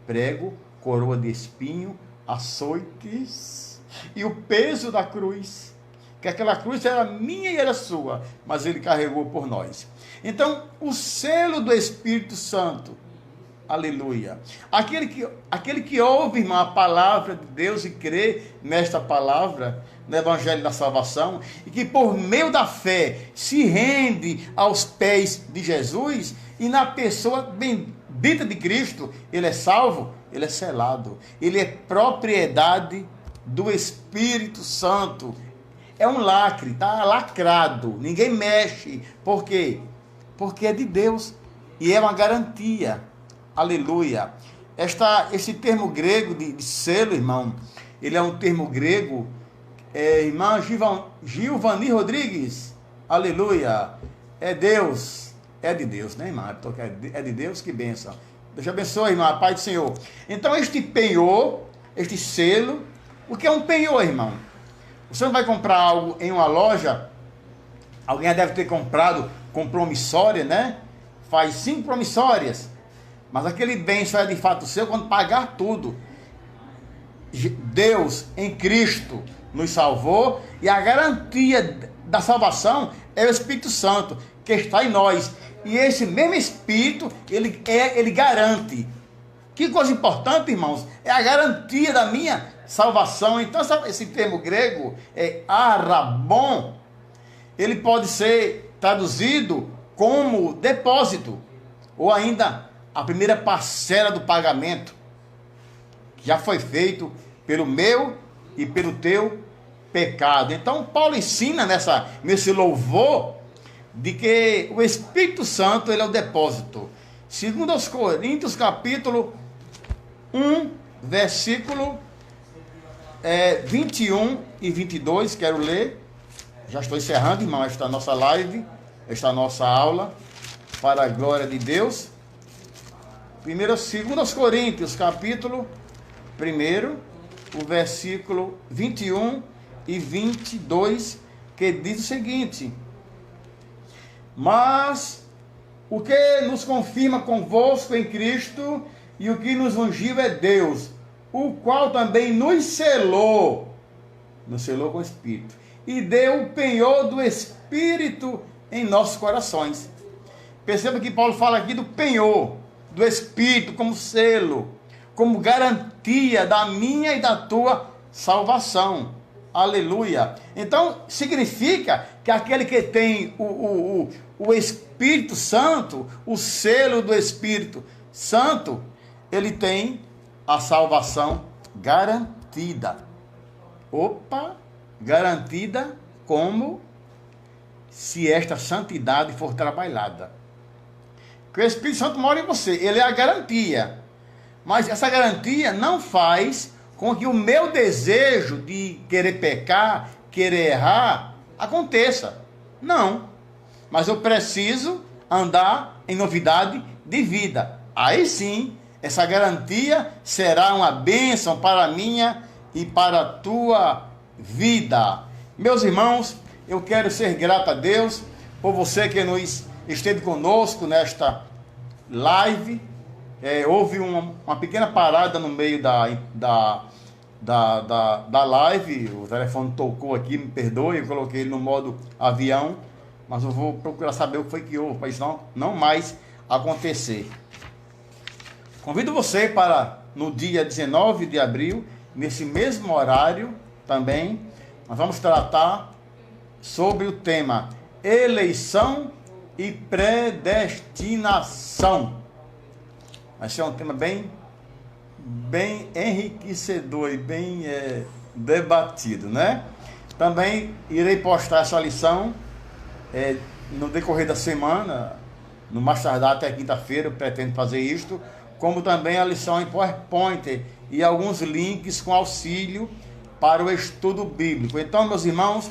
[SPEAKER 1] prego, coroa de espinho, açoites e o peso da cruz. Que aquela cruz era minha e era sua, mas ele carregou por nós. Então, o selo do Espírito Santo, aleluia. Aquele que ouve, irmão, a palavra de Deus e crê nesta palavra, no Evangelho da Salvação, e que por meio da fé se rende aos pés de Jesus, e na pessoa bendita de Cristo, ele é salvo, ele é selado, ele é propriedade do Espírito Santo. É um lacre, está lacrado, ninguém mexe. Por quê? Porque é de Deus e é uma garantia. Aleluia. Esse termo grego de selo, irmão, ele é um termo grego, irmã Gilvani Rodrigues, aleluia, é Deus, é de Deus, né, irmã? É de Deus, que bênção. Deus abençoe, irmã, Pai do Senhor. Então, este penhor, este selo, o que é um penhor, irmão? Você não vai comprar algo em uma loja, alguém já deve ter comprado com promissória, né? Faz 5 promissórias, mas aquele bem só é de fato seu quando pagar tudo. Deus em Cristo nos salvou, e a garantia da salvação é o Espírito Santo que está em nós, e esse mesmo Espírito ele garante. Que coisa importante, irmãos, é a garantia da minha salvação. Então esse termo grego é arrabon, ele pode ser traduzido como depósito, ou ainda a primeira parcela do pagamento, que já foi feito pelo meu e pelo teu pecado. Então Paulo ensina nesse louvor de que o Espírito Santo ele é o depósito. Segundo aos Coríntios, capítulo 1, versículo 21 e 22, quero ler. Já estou encerrando, irmão, esta nossa live, esta nossa aula, para a glória de Deus. Segundo aos Coríntios, capítulo 1, o versículo 21 e 22, que diz o seguinte: mas o que nos confirma convosco em Cristo e o que nos ungiu é Deus, o qual também nos selou com o Espírito, e deu o penhor do Espírito em nossos corações. Perceba que Paulo fala aqui do penhor do Espírito como selo, como garantia da minha e da tua salvação. Aleluia. Então significa que aquele que tem o Espírito Santo, o selo do Espírito Santo, ele tem a salvação garantida. Garantida como se esta santidade for trabalhada. Que o Espírito Santo mora em você, ele é a garantia. Mas essa garantia não faz com que o meu desejo de querer pecar, querer errar, aconteça. Não. Mas eu preciso andar em novidade de vida. Aí sim, essa garantia será uma bênção para a minha e para a tua vida. Meus irmãos, eu quero ser grato a Deus por você que esteve conosco nesta live. Houve uma pequena parada no meio da live, o telefone tocou aqui, me perdoe, eu coloquei ele no modo avião, mas eu vou procurar saber o que foi que houve, para isso não mais acontecer. Convido você para, no dia 19 de abril, nesse mesmo horário também, nós vamos tratar sobre o tema eleição e predestinação. Vai ser um tema bem enriquecedor e bem debatido, né? Também irei postar essa lição no decorrer da semana, no mais tardar até quinta-feira, eu pretendo fazer isto, como também a lição em PowerPoint e alguns links com auxílio para o estudo bíblico. Então, meus irmãos,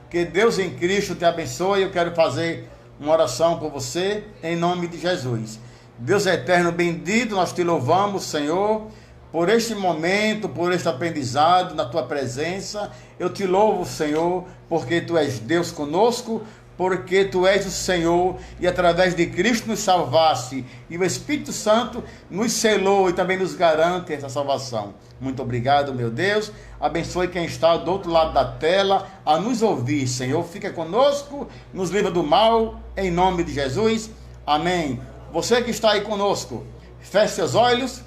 [SPEAKER 1] que Deus em Cristo te abençoe. Eu quero fazer uma oração por você, em nome de Jesus. Deus eterno, bendito, nós te louvamos, Senhor, por este momento, por este aprendizado na tua presença. Eu te louvo, Senhor, porque tu és Deus conosco, porque tu és o Senhor e através de Cristo nos salvaste, e o Espírito Santo nos selou e também nos garante essa salvação. Muito obrigado, meu Deus. Abençoe quem está do outro lado da tela a nos ouvir, Senhor. Fica conosco, nos livra do mal, em nome de Jesus. Amém. Você que está aí conosco, feche seus olhos,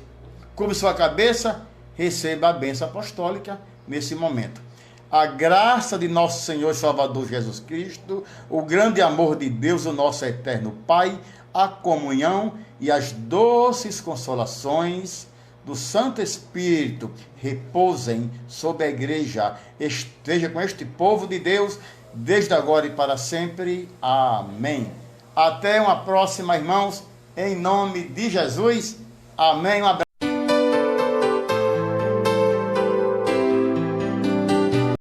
[SPEAKER 1] curve sua cabeça, receba a bênção apostólica nesse momento. a graça de nosso Senhor e Salvador Jesus Cristo, o grande amor de Deus, o nosso eterno Pai, a comunhão e as doces consolações do Santo Espírito repousem sobre a igreja, esteja com este povo de Deus, desde agora e para sempre. Amém. Até uma próxima, irmãos, em nome de Jesus. Amém. Um abraço.